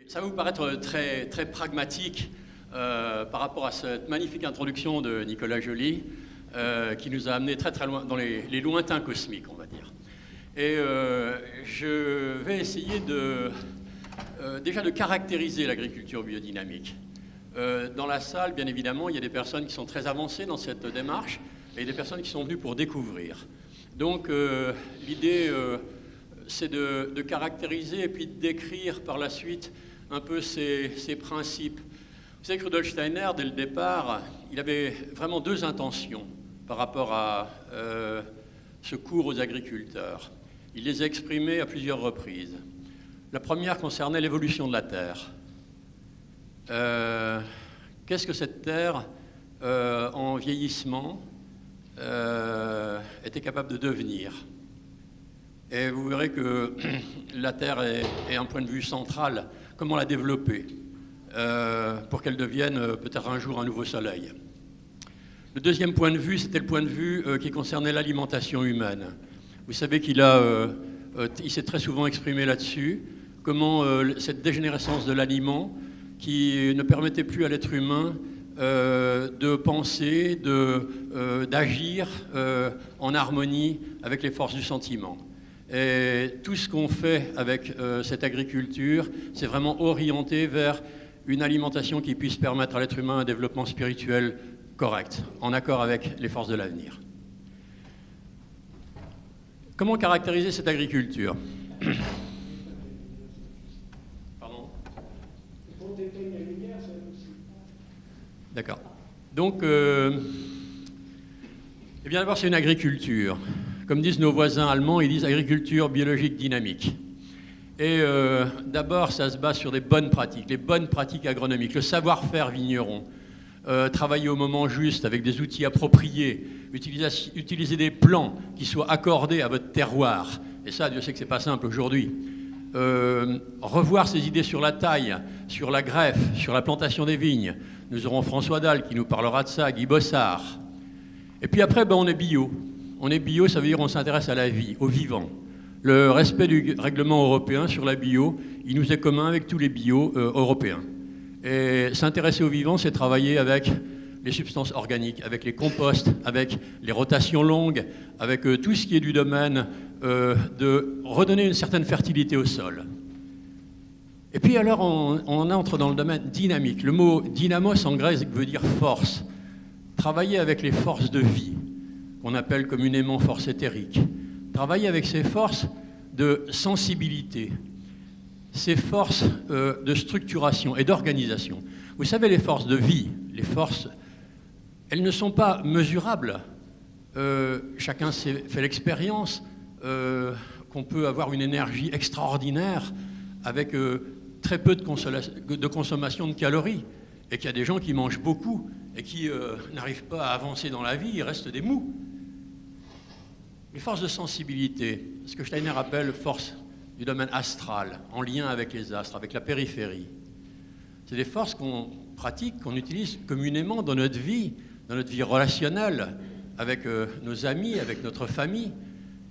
Ça va vous paraître très, très pragmatique par rapport à cette magnifique introduction de Nicolas Joly qui nous a amené très très loin, dans les lointains cosmiques, on va dire. Et je vais essayer déjà de caractériser l'agriculture biodynamique. Dans la salle, bien évidemment, il y a des personnes qui sont très avancées dans cette démarche et des personnes qui sont venues pour découvrir. Donc l'idée, c'est de caractériser et puis de décrire par la suite un peu ces principes. Vous savez que Rudolf Steiner, dès le départ, il avait vraiment deux intentions par rapport à ce cours aux agriculteurs. Il les a exprimées à plusieurs reprises. La première concernait l'évolution de la Terre. Qu'est-ce que cette Terre, en vieillissement, était capable de devenir? Et vous verrez que la Terre est un point de vue central. Comment la développer pour qu'elle devienne peut-être un jour un nouveau soleil? Le deuxième point de vue, c'était le point de vue qui concernait l'alimentation humaine. Vous savez qu'il s'est très souvent exprimé là-dessus, comment cette dégénérescence de l'aliment qui ne permettait plus à l'être humain de penser, d'agir en harmonie avec les forces du sentiment. Et tout ce qu'on fait avec cette agriculture, c'est vraiment orienté vers une alimentation qui puisse permettre à l'être humain un développement spirituel correct, en accord avec les forces de l'avenir. Comment caractériser cette agriculture? Pardon? D'accord. Donc, eh bien d'abord, c'est une agriculture. Comme disent nos voisins allemands, ils disent agriculture biologique dynamique. Et d'abord, ça se base sur des bonnes pratiques, les bonnes pratiques agronomiques, le savoir-faire vigneron, travailler au moment juste avec des outils appropriés, utiliser des plants qui soient accordés à votre terroir. Et ça, Dieu sait que ce n'est pas simple aujourd'hui. Revoir ses idées sur la taille, sur la greffe, sur la plantation des vignes. Nous aurons François Dalle qui nous parlera de ça, Guy Bossard. Et puis après, on est bio. On est bio, ça veut dire qu'on s'intéresse à la vie, au vivant. Le respect du règlement européen sur la bio, il nous est commun avec tous les bio européens. Et s'intéresser au vivant, c'est travailler avec les substances organiques, avec les composts, avec les rotations longues, avec tout ce qui est du domaine de redonner une certaine fertilité au sol. Et puis alors, on entre dans le domaine dynamique. Le mot dynamos en grec veut dire force. Travailler avec les forces de vie, qu'on appelle communément forces éthériques. Travailler avec ces forces de sensibilité, ces forces de structuration et d'organisation. Vous savez, les forces de vie, les forces, elles ne sont pas mesurables. Chacun fait l'expérience qu'on peut avoir une énergie extraordinaire avec très peu de consommation de calories, et qu'il y a des gens qui mangent beaucoup et qui n'arrivent pas à avancer dans la vie, ils restent des mous. Les forces de sensibilité, ce que Steiner appelle forces du domaine astral, en lien avec les astres, avec la périphérie. C'est des forces qu'on pratique, qu'on utilise communément dans notre vie relationnelle, avec nos amis, avec notre famille.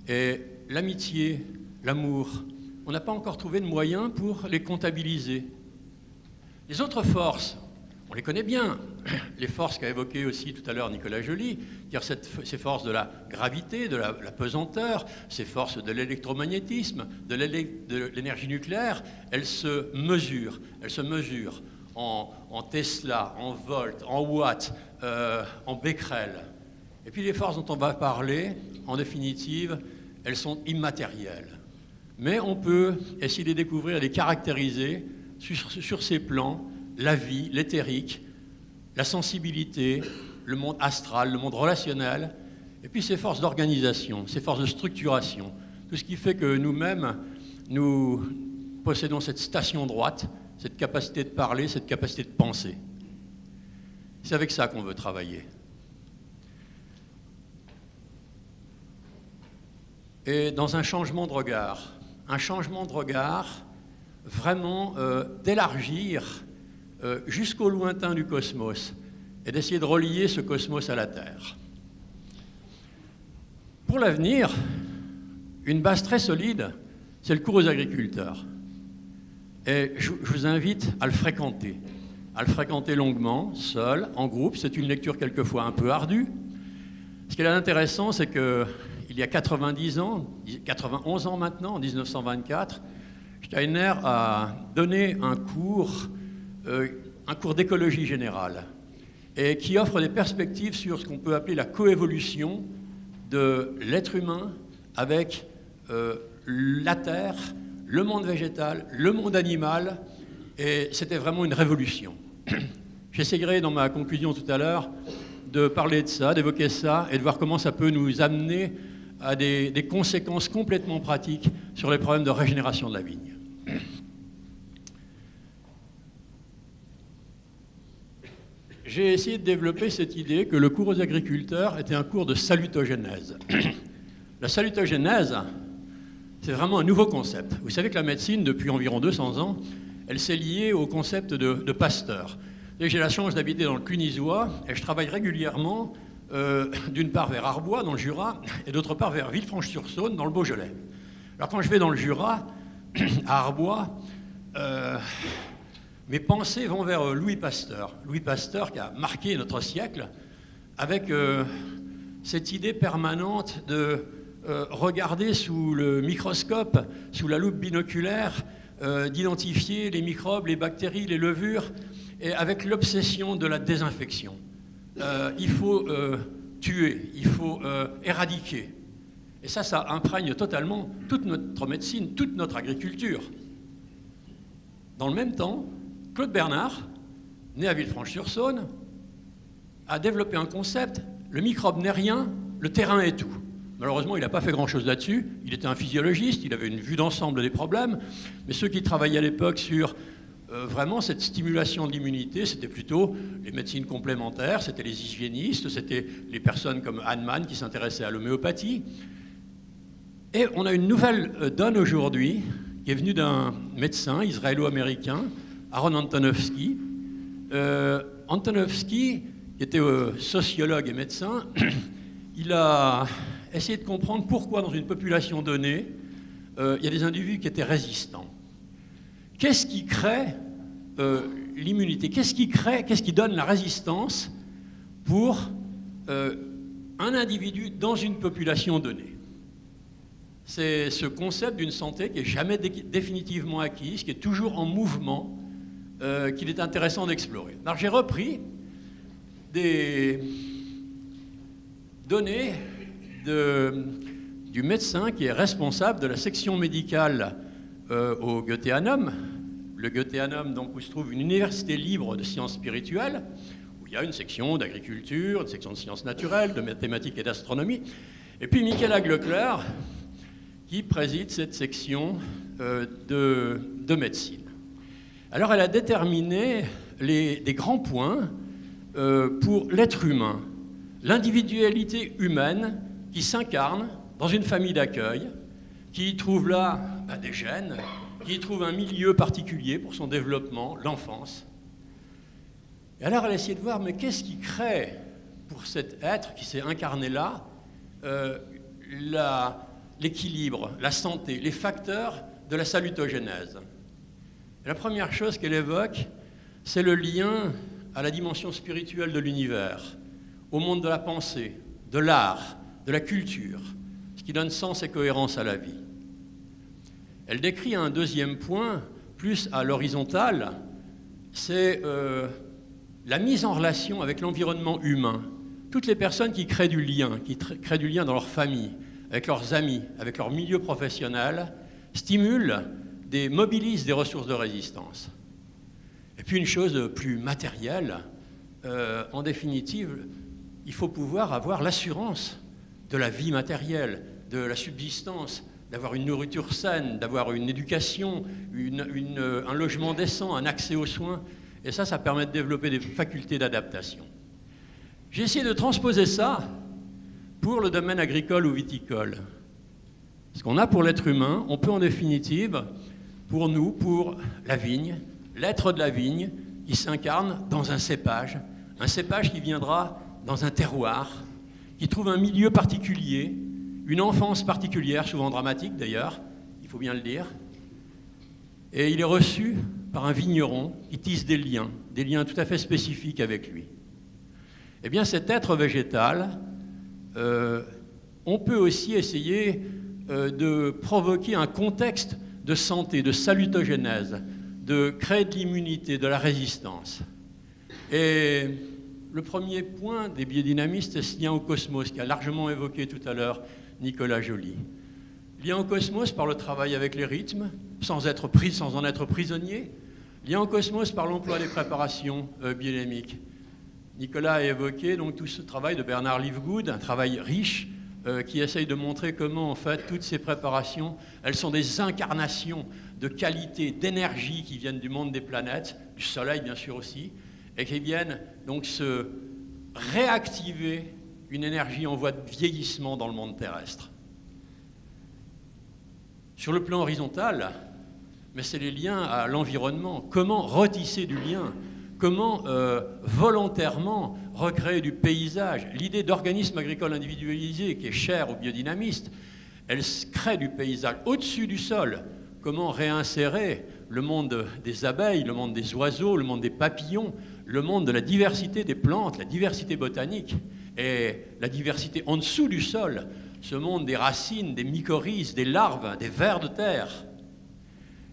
Et l'amitié, l'amour, on n'a pas encore trouvé de moyens pour les comptabiliser. Les autres forces, on les connaît bien. Les forces qu'a évoquées aussi tout à l'heure Nicolas Joly, c'est-à-dire ces forces de la gravité, de la pesanteur, ces forces de l'électromagnétisme, de l'énergie nucléaire, elles se mesurent. Elles se mesurent en Tesla, en volts, en watts, en becquerel. Et puis les forces dont on va parler, en définitive, elles sont immatérielles. Mais on peut essayer de les découvrir et de les caractériser sur ces plans, la vie, l'éthérique, la sensibilité, le monde astral, le monde relationnel, et puis ces forces d'organisation, ces forces de structuration, tout ce qui fait que nous-mêmes, nous possédons cette station droite, cette capacité de parler, cette capacité de penser. C'est avec ça qu'on veut travailler. Et dans un changement de regard vraiment d'élargir jusqu'au lointain du cosmos et d'essayer de relier ce cosmos à la Terre. Pour l'avenir, une base très solide, c'est le cours aux agriculteurs. Et je vous invite à le fréquenter longuement, seul, en groupe. C'est une lecture quelquefois un peu ardue. Ce qui est intéressant, c'est qu'il y a 91 ans maintenant, en 1924, Steiner a donné un cours d'écologie générale et qui offre des perspectives sur ce qu'on peut appeler la coévolution de l'être humain avec la Terre, le monde végétal, le monde animal, et c'était vraiment une révolution. J'essayerai dans ma conclusion tout à l'heure de parler de ça, d'évoquer ça, et de voir comment ça peut nous amener à des conséquences complètement pratiques sur les problèmes de régénération de la vigne. J'ai essayé de développer cette idée que le cours aux agriculteurs était un cours de salutogénèse. La salutogénèse, c'est vraiment un nouveau concept. Vous savez que la médecine, depuis environ 200 ans, elle s'est liée au concept de Pasteur. J'ai la chance d'habiter dans le Clunisois et je travaille régulièrement d'une part vers Arbois, dans le Jura, et d'autre part vers Villefranche-sur-Saône, dans le Beaujolais. Alors quand je vais dans le Jura, à Arbois, mes pensées vont vers Louis Pasteur. Louis Pasteur qui a marqué notre siècle avec cette idée permanente de regarder sous le microscope, sous la loupe binoculaire, d'identifier les microbes, les bactéries, les levures, et avec l'obsession de la désinfection. Il faut tuer, il faut éradiquer. Et ça imprègne totalement toute notre médecine, toute notre agriculture. Dans le même temps, Claude Bernard, né à Villefranche-sur-Saône, a développé un concept, le microbe n'est rien, le terrain est tout. Malheureusement, il n'a pas fait grand-chose là-dessus. Il était un physiologiste, il avait une vue d'ensemble des problèmes, mais ceux qui travaillaient à l'époque sur vraiment cette stimulation de l'immunité, c'était plutôt les médecines complémentaires, c'était les hygiénistes, c'était les personnes comme Hahnemann qui s'intéressaient à l'homéopathie. Et on a une nouvelle donne aujourd'hui qui est venue d'un médecin israélo-américain, Aaron Antonovsky. Antonovsky, qui était sociologue et médecin, il a essayé de comprendre pourquoi dans une population donnée, il y a des individus qui étaient résistants. Qu'est-ce qui crée l'immunité? Qu'est-ce qui donne la résistance pour un individu dans une population donnée? C'est ce concept d'une santé qui n'est jamais définitivement acquise, qui est toujours en mouvement, qu'il est intéressant d'explorer. Alors j'ai repris des données du médecin qui est responsable de la section médicale au Goetheanum. Le Goetheanum, donc, où se trouve une université libre de sciences spirituelles, où il y a une section d'agriculture, une section de sciences naturelles, de mathématiques et d'astronomie. Et puis Michaela Glöckler, qui préside cette section de médecine. Alors elle a déterminé des grands points pour l'être humain, l'individualité humaine qui s'incarne dans une famille d'accueil, qui trouve là des gènes, qui trouve un milieu particulier pour son développement, l'enfance. Et alors elle a essayé de voir, mais qu'est-ce qui crée pour cet être qui s'est incarné là l'équilibre, la santé, les facteurs de la salutogénèse. Et la première chose qu'elle évoque, c'est le lien à la dimension spirituelle de l'univers, au monde de la pensée, de l'art, de la culture, ce qui donne sens et cohérence à la vie. Elle décrit un deuxième point, plus à l'horizontale, c'est la mise en relation avec l'environnement humain. Toutes les personnes qui créent du lien dans leur famille, avec leurs amis, avec leur milieu professionnel, mobilisent des ressources de résistance. Et puis une chose plus matérielle, en définitive, il faut pouvoir avoir l'assurance de la vie matérielle, de la subsistance, d'avoir une nourriture saine, d'avoir une éducation, un logement décent, un accès aux soins. Et ça permet de développer des facultés d'adaptation. J'ai essayé de transposer ça pour le domaine agricole ou viticole. Ce qu'on a pour l'être humain, on peut en définitive, pour nous, pour la vigne, l'être de la vigne, qui s'incarne dans un cépage qui viendra dans un terroir, qui trouve un milieu particulier, une enfance particulière, souvent dramatique d'ailleurs, il faut bien le dire, Et il est reçu par un vigneron qui tisse des liens tout à fait spécifiques avec lui. Eh bien, cet être végétal, on peut aussi essayer de provoquer un contexte de santé, de salutogénèse, de créer de l'immunité, de la résistance. Et le premier point des biodynamistes est ce lien au cosmos, qui a largement évoqué tout à l'heure Nicolas Joly. Lien au cosmos par le travail avec les rythmes, sans en être prisonnier. Lien au cosmos par l'emploi des préparations biodynamiques. Nicolas a évoqué donc tout ce travail de Bernard Livegood, un travail riche qui essaye de montrer comment en fait toutes ces préparations, elles sont des incarnations de qualité, d'énergie qui viennent du monde des planètes, du Soleil bien sûr aussi, et qui viennent donc se réactiver une énergie en voie de vieillissement dans le monde terrestre. Sur le plan horizontal, mais c'est les liens à l'environnement. Comment retisser du lien? Comment volontairement recréer du paysage? L'idée d'organisme agricole individualisé, qui est chère aux biodynamistes, elle crée du paysage au-dessus du sol. Comment réinsérer le monde des abeilles, le monde des oiseaux, le monde des papillons, le monde de la diversité des plantes, la diversité botanique et la diversité en dessous du sol, ce monde des racines, des mycorhizes, des larves, des vers de terre.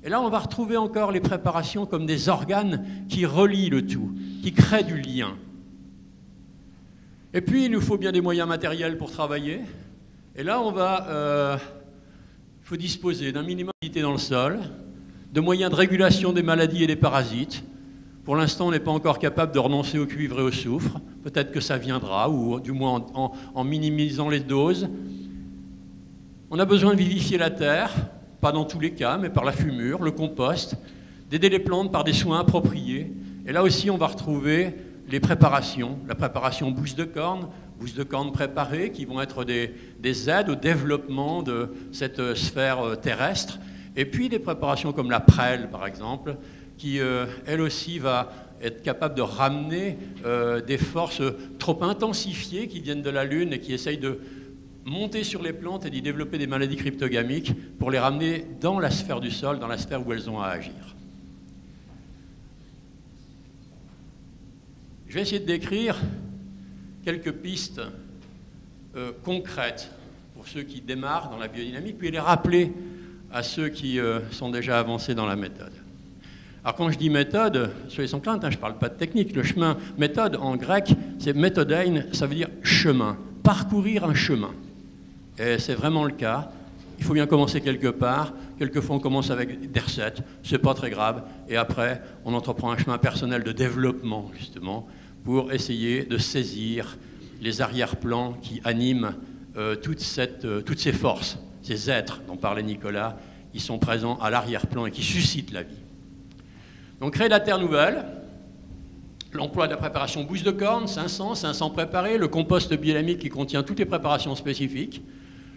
Et là, on va retrouver encore les préparations comme des organes qui relient le tout, qui créent du lien. Et puis, il nous faut bien des moyens matériels pour travailler. Et là, il faut disposer d'un minimum d'humidité dans le sol, de moyens de régulation des maladies et des parasites. Pour l'instant, on n'est pas encore capable de renoncer au cuivre et au soufre. Peut-être que ça viendra, ou du moins en minimisant les doses. On a besoin de vivifier la terre, pas dans tous les cas, mais par la fumure, le compost, d'aider les plantes par des soins appropriés. Et là aussi, on va retrouver les préparations, la préparation bousses de cornes préparées, qui vont être des aides au développement de cette sphère terrestre. Et puis des préparations comme la prêle, par exemple, qui, elle aussi, va être capable de ramener des forces trop intensifiées qui viennent de la Lune et qui essayent de monter sur les plantes et d'y développer des maladies cryptogamiques pour les ramener dans la sphère du sol, dans la sphère où elles ont à agir. Je vais essayer de décrire quelques pistes concrètes pour ceux qui démarrent dans la biodynamique, puis les rappeler à ceux qui sont déjà avancés dans la méthode. Alors quand je dis méthode, soyez sans crainte, je ne parle pas de technique. Le chemin, méthode en grec, c'est méthodein, ça veut dire chemin, parcourir un chemin. Et c'est vraiment le cas. Il faut bien commencer quelque part. Quelquefois, on commence avec des recettes, c'est pas très grave. Et après, on entreprend un chemin personnel de développement, justement, pour essayer de saisir les arrière-plans qui animent toutes ces forces, ces êtres dont parlait Nicolas, qui sont présents à l'arrière-plan et qui suscitent la vie. Donc, créer la terre nouvelle, l'emploi de la préparation bousses de cornes, 500 préparés, le compost biodynamique qui contient toutes les préparations spécifiques.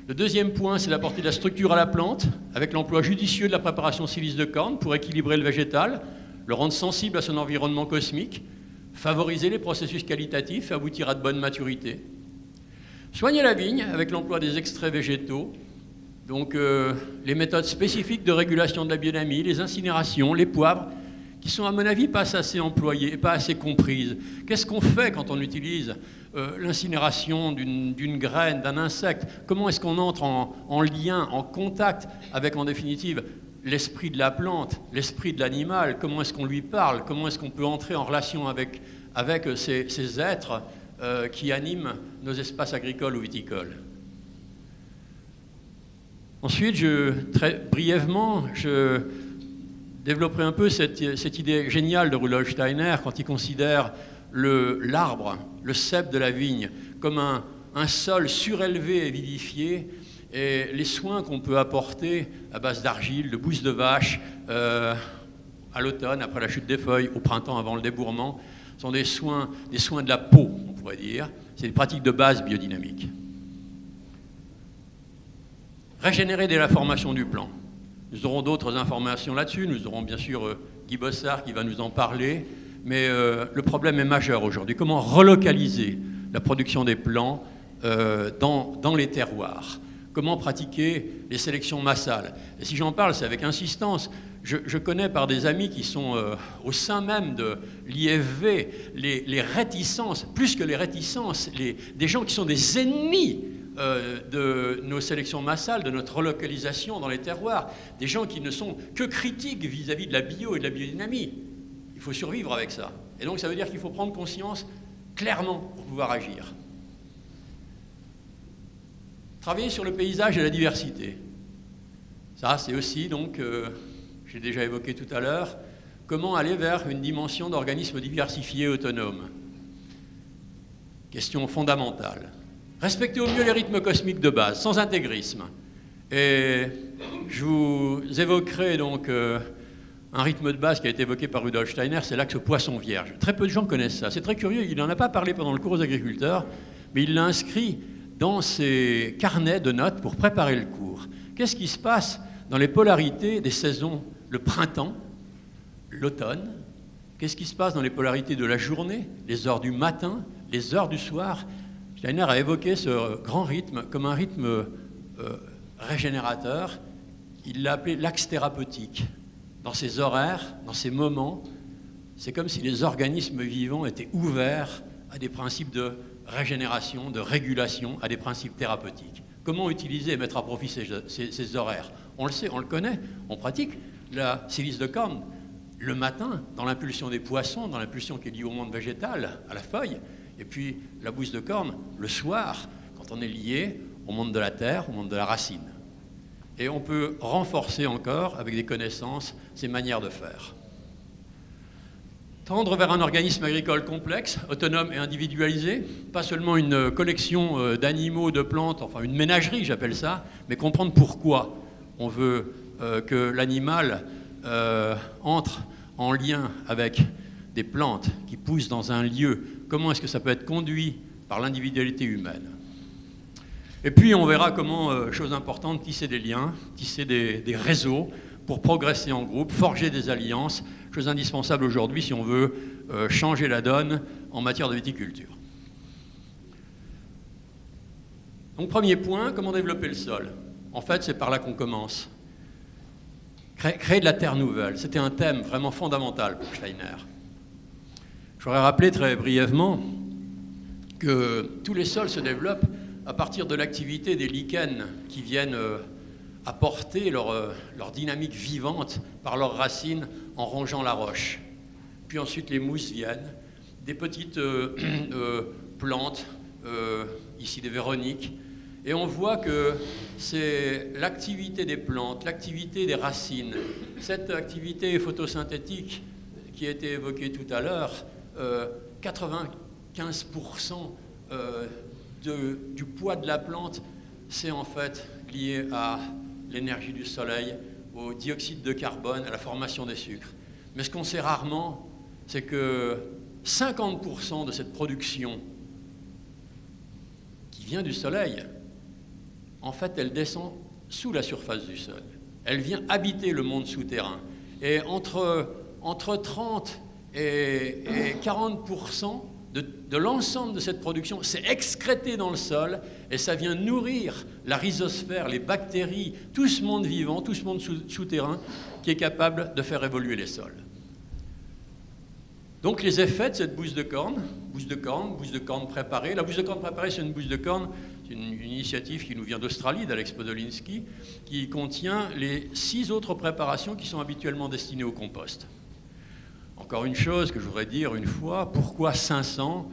Le deuxième point, c'est d'apporter de la structure à la plante, avec l'emploi judicieux de la préparation silice de corne pour équilibrer le végétal, le rendre sensible à son environnement cosmique, favoriser les processus qualitatifs et aboutir à de bonnes maturités. Soigner la vigne avec l'emploi des extraits végétaux, donc les méthodes spécifiques de régulation de la biodynamie, les incinérations, les poivres, qui sont à mon avis pas assez employées et pas assez comprises. Qu'est-ce qu'on fait quand on utilise l'incinération d'une graine, d'un insecte? Comment est-ce qu'on entre en lien, en contact avec, en définitive, l'esprit de la plante, l'esprit de l'animal? Comment est-ce qu'on lui parle? Comment est-ce qu'on peut entrer en relation avec ces êtres qui animent nos espaces agricoles ou viticoles? Ensuite, très brièvement, je développerai un peu cette idée géniale de Rudolf Steiner quand il considère l'arbre, le cep de la vigne, comme un sol surélevé et vivifié, et les soins qu'on peut apporter à base d'argile, de bouse de vache, à l'automne, après la chute des feuilles, au printemps, avant le débourrement, sont des soins de la peau, on pourrait dire. C'est des pratiques de base biodynamiques. Régénérer dès la formation du plant. Nous aurons d'autres informations là-dessus. Nous aurons bien sûr Guy Bossard qui va nous en parler. Mais le problème est majeur aujourd'hui. Comment relocaliser la production des plants dans les terroirs? comment pratiquer les sélections massales. Et si j'en parle, c'est avec insistance. Je connais par des amis qui sont au sein même de l'IFV les réticences, plus que les réticences, des gens qui sont des ennemis de nos sélections massales, de notre relocalisation dans les terroirs, des gens qui ne sont que critiques vis-à-vis de la bio et de la biodynamie. Il faut survivre avec ça. Et donc ça veut dire qu'il faut prendre conscience clairement pour pouvoir agir. Travailler sur le paysage et la diversité. Ça, c'est aussi, donc, j'ai déjà évoqué tout à l'heure, comment aller vers une dimension d'organismes diversifiés autonomes. Question fondamentale. Respecter au mieux les rythmes cosmiques de base, sans intégrisme. Et je vous évoquerai donc un rythme de base qui a été évoqué par Rudolf Steiner, c'est l'axe poisson vierge. Très peu de gens connaissent ça. C'est très curieux, il n'en a pas parlé pendant le cours aux agriculteurs, mais il l'a inscrit dans ses carnets de notes pour préparer le cours. Qu'est-ce qui se passe dans les polarités des saisons? Le printemps, l'automne. Qu'est-ce qui se passe dans les polarités de la journée, les heures du matin, les heures du soir? Steiner a évoqué ce grand rythme comme un rythme régénérateur. Il l'a appelé l'axe thérapeutique. Dans ces horaires, dans ces moments, c'est comme si les organismes vivants étaient ouverts à des principes de régénération, de régulation, à des principes thérapeutiques. Comment utiliser et mettre à profit ces horaires? On le sait, on le connaît, on pratique la silice de corne le matin, dans l'impulsion des poissons, dans l'impulsion qui est liée au monde végétal, à la feuille, et puis la bouse de corne le soir, quand on est lié au monde de la terre, au monde de la racine. Et on peut renforcer encore, avec des connaissances, ces manières de faire. Tendre vers un organisme agricole complexe, autonome et individualisé, pas seulement une collection d'animaux, de plantes, enfin une ménagerie j'appelle ça, mais comprendre pourquoi on veut que l'animal entre en lien avec des plantes qui poussent dans un lieu. Comment est-ce que ça peut être conduit par l'individualité humaine? Et puis on verra comment, chose importante, tisser des liens, tisser des réseaux pour progresser en groupe, forger des alliances, chose indispensable aujourd'hui si on veut changer la donne en matière de viticulture. Donc premier point, comment développer le sol? En fait, c'est par là qu'on commence. Créer de la terre nouvelle, c'était un thème vraiment fondamental pour Steiner. Je voudrais rappeler très brièvement que tous les sols se développent à partir de l'activité des lichens qui viennent apporter leur dynamique vivante par leurs racines en rongeant la roche. Puis ensuite les mousses viennent, des petites plantes, ici des véroniques, et on voit que c'est l'activité des plantes, l'activité des racines, cette activité photosynthétique qui a été évoquée tout à l'heure, 95% du poids de la plante, c'est en fait lié à l'énergie du soleil, au dioxyde de carbone, à la formation des sucres. Mais ce qu'on sait rarement, c'est que 50% de cette production qui vient du soleil, en fait, elle descend sous la surface du sol. Elle vient habiter le monde souterrain. Et entre 30 et 40% de l'ensemble de cette production, c'est excrété dans le sol et ça vient nourrir la rhizosphère, les bactéries, tout ce monde vivant, tout ce monde souterrain qui est capable de faire évoluer les sols. Donc les effets de cette bouse de corne préparée. La bouse de corne préparée, c'est une bouse de corne, c'est une initiative qui nous vient d'Australie, d'Alex Podolinsky, qui contient les 6 autres préparations qui sont habituellement destinées au compost. Encore une chose que je voudrais dire une fois, pourquoi 500?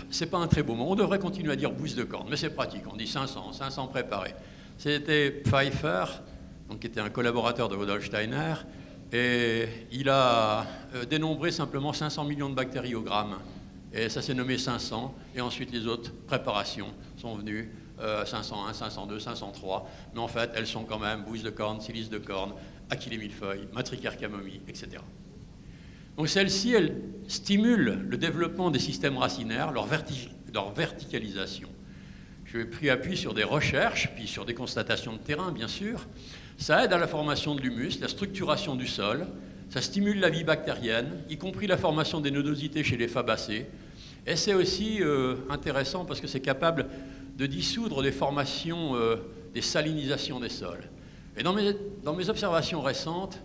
C'est pas un très beau mot. On devrait continuer à dire bouse de corne, mais c'est pratique. On dit 500 préparés. C'était Pfeiffer, donc, qui était un collaborateur de Rudolf Steiner, et il a dénombré simplement 500 millions de bactéries au gramme. Et ça s'est nommé 500, et ensuite les autres préparations sont venues, 501, 502, 503, mais en fait elles sont quand même bouse de corne, silice de corne, achillée millefeuille, matricaire camomille, etc. Donc celles-ci, elles stimulent le développement des systèmes racinaires, leur verticalisation. J'ai pris appui sur des recherches, puis sur des constatations de terrain, bien sûr. Ça aide à la formation de l'humus, la structuration du sol, ça stimule la vie bactérienne, y compris la formation des nodosités chez les fabacées. Et c'est aussi intéressant parce que c'est capable de dissoudre des formations des salinisations des sols. Et dans mes observations récentes,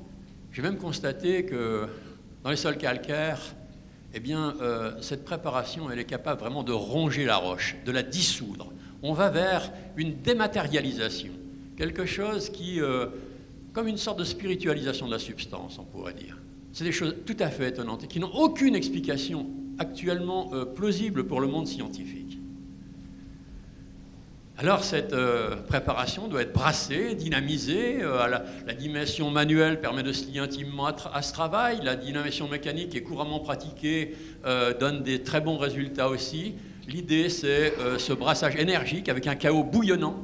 j'ai même constaté que dans les sols calcaires, eh bien, cette préparation, elle est capable vraiment de ronger la roche, de la dissoudre. On va vers une dématérialisation, quelque chose qui, comme une sorte de spiritualisation de la substance, on pourrait dire. C'est des choses tout à fait étonnantes et qui n'ont aucune explication actuellement plausible pour le monde scientifique. Alors cette préparation doit être brassée, dynamisée. La dynamisation manuelle permet de se lier intimement à ce travail. La dynamisation mécanique, qui est couramment pratiquée, donne des très bons résultats aussi. L'idée, c'est ce brassage énergique avec un chaos bouillonnant.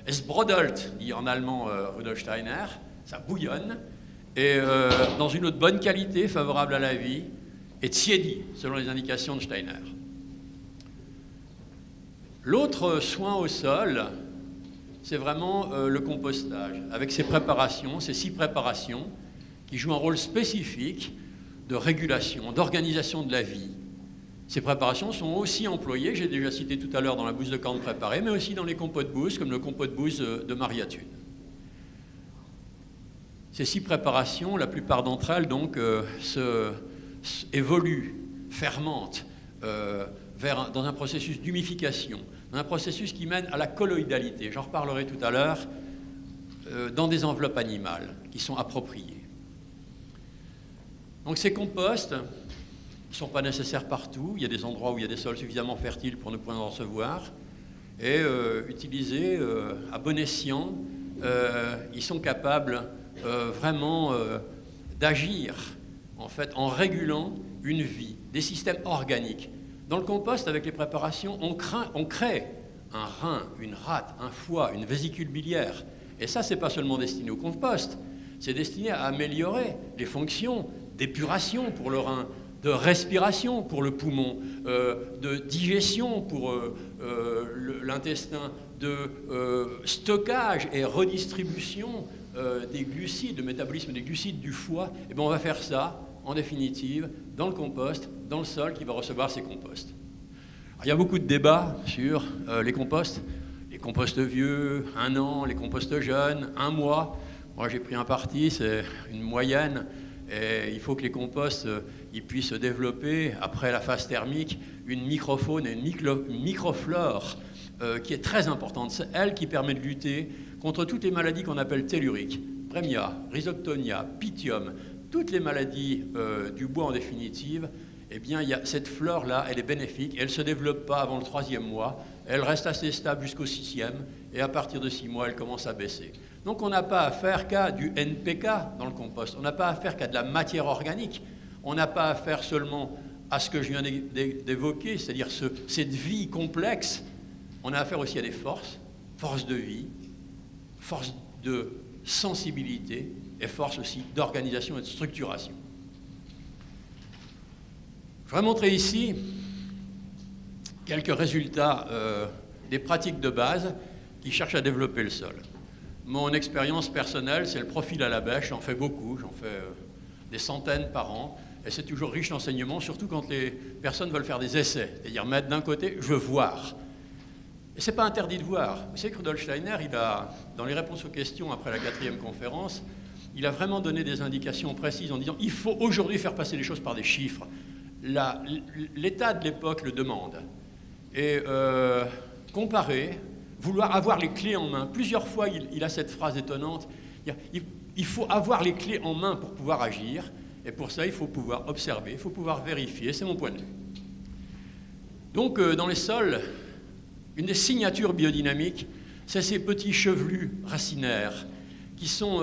Es brodelt, dit en allemand Rudolf Steiner, ça bouillonne. Et dans une eau de bonne qualité, favorable à la vie, et tiédi, selon les indications de Steiner. L'autre soin au sol, c'est vraiment le compostage, avec ces préparations, ces 6 préparations, qui jouent un rôle spécifique de régulation, d'organisation de la vie. Ces préparations sont aussi employées, j'ai déjà cité tout à l'heure dans la bouse de corne préparée, mais aussi dans les compots de bouse, comme le compot de bouse de Maria Thune. Ces 6 préparations, la plupart d'entre elles, donc, évoluent, fermentent, dans un processus d'humification, dans un processus qui mène à la colloïdalité. J'en reparlerai tout à l'heure, dans des enveloppes animales qui sont appropriées. Donc ces composts ne sont pas nécessaires partout. Il y a des endroits où il y a des sols suffisamment fertiles pour ne point en recevoir. Et utilisés à bon escient, ils sont capables vraiment d'agir en fait, en régulant une vie, des systèmes organiques. Dans le compost, avec les préparations, on crée un rein, une rate, un foie, une vésicule biliaire. Et ça, ce n'est pas seulement destiné au compost, c'est destiné à améliorer les fonctions d'épuration pour le rein, de respiration pour le poumon, de digestion pour l'intestin, de stockage et redistribution des glucides, le métabolisme des glucides du foie. Et bien on va faire ça, en définitive, dans le compost, dans le sol qui va recevoir ces composts. Alors, il y a beaucoup de débats sur les composts vieux, 1 an, les composts jeunes, 1 mois. Moi j'ai pris un parti, c'est une moyenne, et il faut que les composts ils puissent développer, après la phase thermique, une microfaune et une microflore qui est très importante. C'est elle qui permet de lutter contre toutes les maladies qu'on appelle telluriques, Bremia, Rhizoctonia, Pythium, toutes les maladies du bois en définitive. Eh bien, cette flore-là, elle est bénéfique, elle ne se développe pas avant le 3e mois, elle reste assez stable jusqu'au 6e, et à partir de 6 mois, elle commence à baisser. Donc on n'a pas à faire qu'à du NPK dans le compost, on n'a pas à faire qu'à de la matière organique, on n'a pas à faire seulement à ce que je viens d'évoquer, c'est-à-dire cette vie complexe, on a affaire aussi à des forces de vie, forces de sensibilité et forces aussi d'organisation et de structuration. Je vais montrer ici quelques résultats des pratiques de base qui cherchent à développer le sol. Mon expérience personnelle, c'est le profil à la bêche, j'en fais beaucoup, j'en fais des centaines par an, et c'est toujours riche d'enseignements, surtout quand les personnes veulent faire des essais, c'est-à-dire mettre d'un côté, je veux voir. Et ce n'est pas interdit de voir. Vous savez que Rudolf Steiner, dans les réponses aux questions après la 4e conférence, il a vraiment donné des indications précises en disant il faut aujourd'hui faire passer les choses par des chiffres. L'état de l'époque le demande. Et comparer, vouloir avoir les clés en main. Plusieurs fois, il a cette phrase étonnante. Il faut avoir les clés en main pour pouvoir agir. Et pour ça, il faut pouvoir observer, il faut pouvoir vérifier. C'est mon point de vue. Donc, dans les sols, une des signatures biodynamiques, c'est ces petits chevelus racinaires qui sont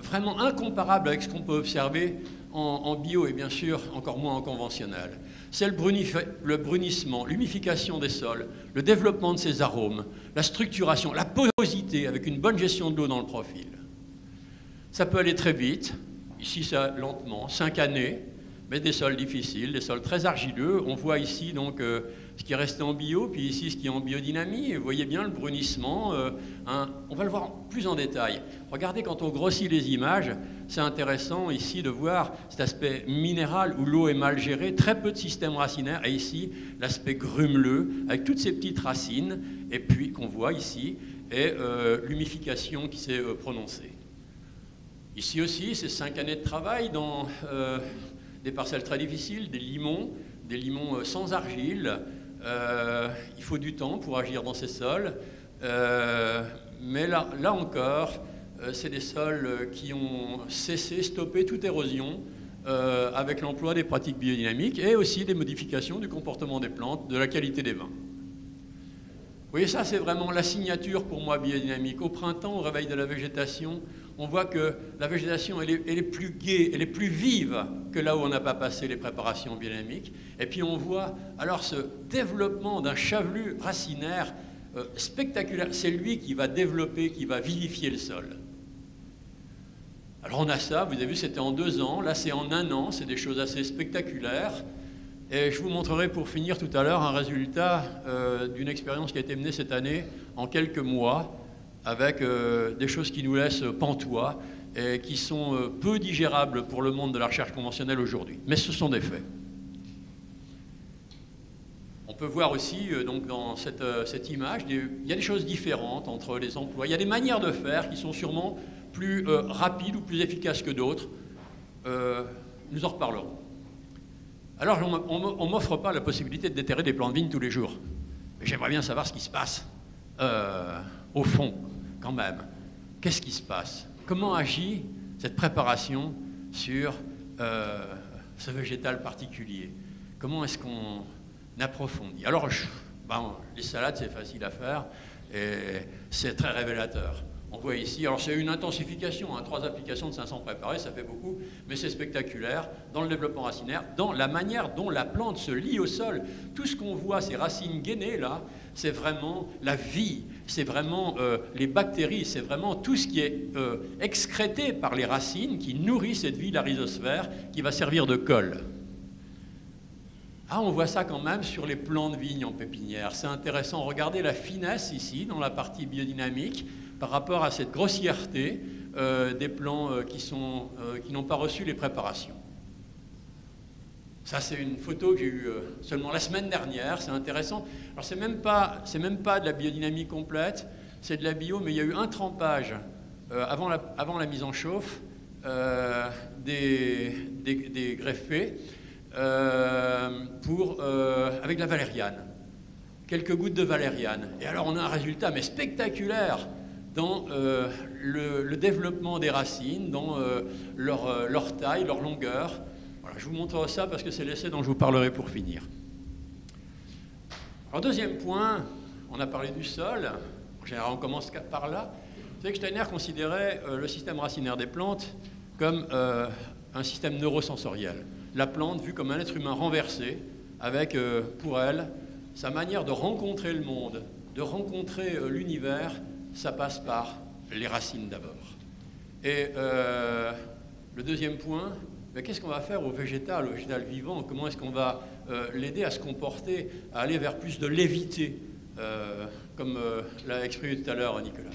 vraiment incomparables avec ce qu'on peut observer en bio et bien sûr encore moins en conventionnel. C'est le brunissement, l'humification des sols, le développement de ces arômes, la structuration, la porosité avec une bonne gestion de l'eau dans le profil. Ça peut aller très vite, ici ça lentement, 5 années, mais des sols difficiles, des sols très argileux. On voit ici donc ce qui est resté en bio, puis ici ce qui est en biodynamie. Vous voyez bien le brunissement. On va le voir plus en détail. Regardez, quand on grossit les images, c'est intéressant ici de voir cet aspect minéral où l'eau est mal gérée, très peu de système racinaire, et ici l'aspect grumeleux avec toutes ces petites racines, et puis qu'on voit ici. et l'humification qui s'est prononcée. Ici aussi, c'est 5 années de travail dans des parcelles très difficiles, des limons sans argile. Il faut du temps pour agir dans ces sols, mais là encore, c'est des sols qui ont stoppé toute érosion avec l'emploi des pratiques biodynamiques et aussi des modifications du comportement des plantes, de la qualité des vins. Vous voyez, ça c'est vraiment la signature pour moi biodynamique. Au printemps, au réveil de la végétation, on voit que la végétation elle est plus gaie, elle est plus vive que là où on n'a pas passé les préparations biodynamiques. Et puis on voit alors ce développement d'un chevelu racinaire spectaculaire. C'est lui qui va développer, qui va vivifier le sol. Alors on a ça, vous avez vu, c'était en 2 ans, là c'est en 1 an, c'est des choses assez spectaculaires. Et je vous montrerai pour finir tout à l'heure un résultat d'une expérience qui a été menée cette année en quelques mois avec des choses qui nous laissent pantois et qui sont peu digérables pour le monde de la recherche conventionnelle aujourd'hui. Mais ce sont des faits. On peut voir aussi donc dans cette image, il y a des choses différentes entre les emplois. Il y a des manières de faire qui sont sûrement plus rapides ou plus efficaces que d'autres. Nous en reparlerons. Alors, on ne m'offre pas la possibilité de déterrer des plants de vigne tous les jours. Mais j'aimerais bien savoir ce qui se passe au fond, quand même. Qu'est-ce qui se passe? Comment agit cette préparation sur ce végétal particulier? Comment est-ce qu'on approfondit? Alors, les salades, c'est facile à faire et c'est très révélateur. On voit ici, alors c'est une intensification, 3 applications de 500 préparés, ça fait beaucoup, mais c'est spectaculaire dans le développement racinaire, dans la manière dont la plante se lie au sol. Tout ce qu'on voit, ces racines gainées là, c'est vraiment la vie, c'est vraiment les bactéries, c'est vraiment tout ce qui est excrété par les racines qui nourrit cette vie, la rhizosphère, qui va servir de colle. Ah, on voit ça quand même sur les plants de vigne en pépinière. C'est intéressant, regardez la finesse ici, dans la partie biodynamique, par rapport à cette grossièreté des plants qui n'ont pas reçu les préparations. Ça, c'est une photo que j'ai eue seulement la semaine dernière, c'est intéressant. Alors, c'est même pas de la biodynamie complète, c'est de la bio, mais il y a eu un trempage avant la mise en chauffe des greffés avec la valériane. Quelques gouttes de valériane. Et alors, on a un résultat, mais spectaculaire, dans le développement des racines, dans leur taille, leur longueur. Voilà, je vous montre ça parce que c'est l'essai dont je vous parlerai pour finir. Alors, deuxième point, on a parlé du sol. En général, on commence par là. Vous savez que Steiner considérait le système racinaire des plantes comme un système neurosensoriel. La plante vue comme un être humain renversé, avec, pour elle, sa manière de rencontrer le monde, de rencontrer l'univers, ça passe par les racines d'abord. Et le deuxième point, qu'est-ce qu'on va faire au végétal vivant? Comment est-ce qu'on va l'aider à se comporter, à aller vers plus de lévité, comme l'a exprimé tout à l'heure Nicolas.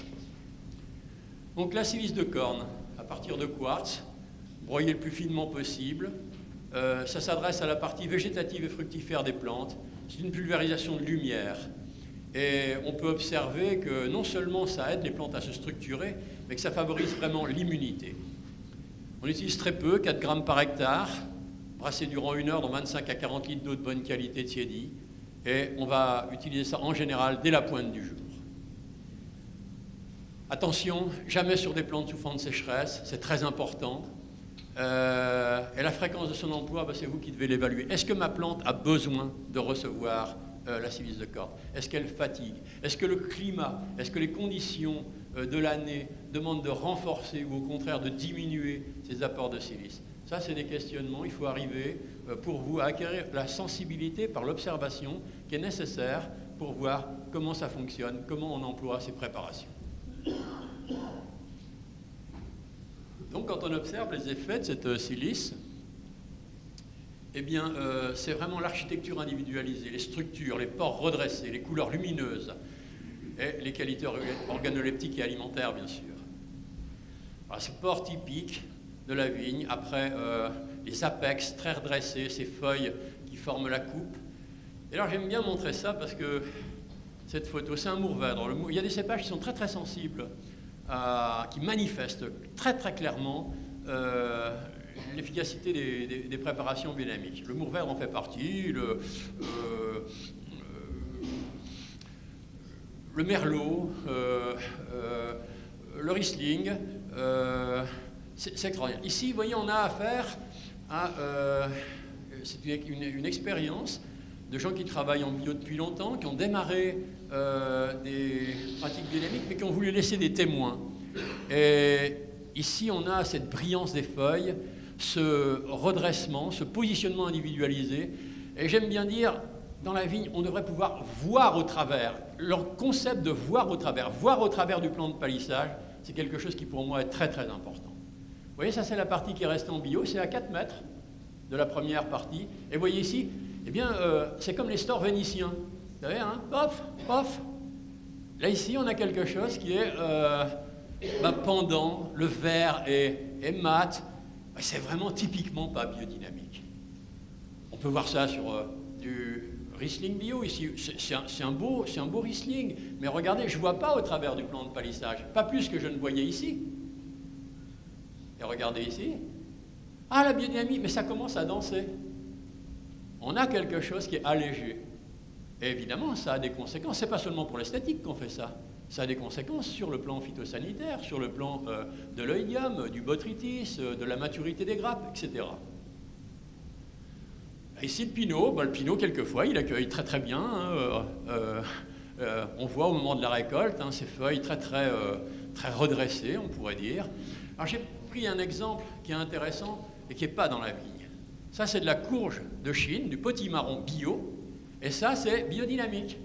Donc la silice de corne, à partir de quartz, broyé le plus finement possible. Ça s'adresse à la partie végétative et fructifère des plantes. C'est une pulvérisation de lumière. Et on peut observer que non seulement ça aide les plantes à se structurer, mais que ça favorise vraiment l'immunité. On utilise très peu, 4 grammes par hectare, brassé durant 1 heure dans 25 à 40 litres d'eau de bonne qualité tiédie. Et on va utiliser ça en général dès la pointe du jour. Attention, jamais sur des plantes souffrant de sécheresse, c'est très important. Et la fréquence de son emploi, c'est vous qui devez l'évaluer. Est-ce que ma plante a besoin de recevoir la silice de corne? Est-ce qu'elle fatigue? Est-ce que le climat, est-ce que les conditions de l'année demandent de renforcer ou au contraire de diminuer ces apports de silice? Ça, c'est des questionnements. Il faut arriver pour vous à acquérir la sensibilité par l'observation qui est nécessaire pour voir comment ça fonctionne, comment on emploie ces préparations. Donc, quand on observe les effets de cette silice, eh bien, c'est vraiment l'architecture individualisée, les structures, les pores redressés, les couleurs lumineuses et les qualités organoleptiques et alimentaires, bien sûr. Voilà, ces pores typiques de la vigne, après les apex très redressés, ces feuilles qui forment la coupe. Et alors, j'aime bien montrer ça parce que cette photo, c'est un mourvèdre. Il y a des cépages qui sont très très sensibles, qui manifestent très très clairement l'efficacité des préparations biodynamiques. Le mourvèdre en fait partie, le merlot, le riesling, c'est extraordinaire. Ici, vous voyez, on a affaire à c'est une expérience de gens qui travaillent en bio depuis longtemps, qui ont démarré des pratiques biodynamiques, mais qui ont voulu laisser des témoins. Et ici, on a cette brillance des feuilles, ce redressement, ce positionnement individualisé. Et j'aime bien dire, dans la vigne, on devrait pouvoir voir au travers. Leur concept de voir au travers du plan de palissage, c'est quelque chose qui pour moi est très très important. Vous voyez, ça c'est la partie qui est restée en bio, c'est à 4 mètres de la première partie. Et vous voyez ici, eh bien, c'est comme les stores vénitiens. Vous savez, hein, pof, pof. Là ici, on a quelque chose qui est pendant, le vert est mat. C'est vraiment typiquement pas biodynamique. On peut voir ça sur du Riesling bio ici. C'est un beau Riesling. Mais regardez, je ne vois pas au travers du plan de palissage. Pas plus que je ne voyais ici. Et regardez ici. Ah, la biodynamie, mais ça commence à danser. On a quelque chose qui est allégé. Et évidemment, ça a des conséquences. Ce n'est pas seulement pour l'esthétique qu'on fait ça. Ça a des conséquences sur le plan phytosanitaire, sur le plan de l'oïdium, du botrytis, de la maturité des grappes, etc. Ici, le pinot, le pinot, quelquefois, il accueille très très bien. On voit au moment de la récolte ces feuilles très redressées, on pourrait dire. Alors j'ai pris un exemple qui est intéressant et qui n'est pas dans la vigne. Ça, c'est de la courge de Chine, du potimarron bio, et ça, c'est biodynamique.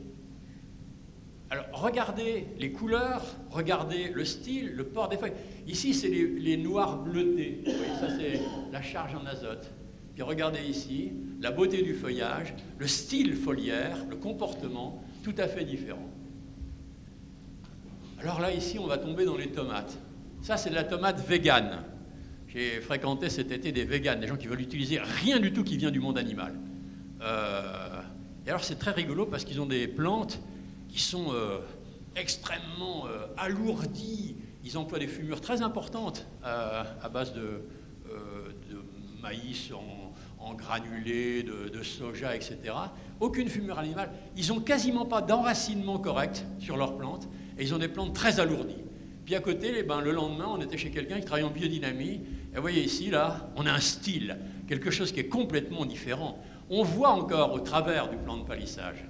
Alors, regardez les couleurs, regardez le style, le port des feuilles. Ici, c'est les noirs bleutés. Vous voyez, ça, c'est la charge en azote. Puis regardez ici, la beauté du feuillage, le style foliaire, le comportement, tout à fait différent. Alors là, ici, on va tomber dans les tomates. Ça, c'est de la tomate végane. J'ai fréquenté cet été des véganes, des gens qui veulent utiliser rien du tout qui vient du monde animal. Et alors, c'est très rigolo parce qu'ils ont des plantes qui sont extrêmement alourdies. Ils emploient des fumures très importantes à base de maïs en granulés, de soja, etc. Aucune fumure animale. Ils n'ont quasiment pas d'enracinement correct sur leurs plantes et ils ont des plantes très alourdies. Puis à côté, le lendemain, on était chez quelqu'un qui travaille en biodynamie. Et vous voyez ici, là, on a un style, quelque chose qui est complètement différent. On voit encore au travers du plan de palissage.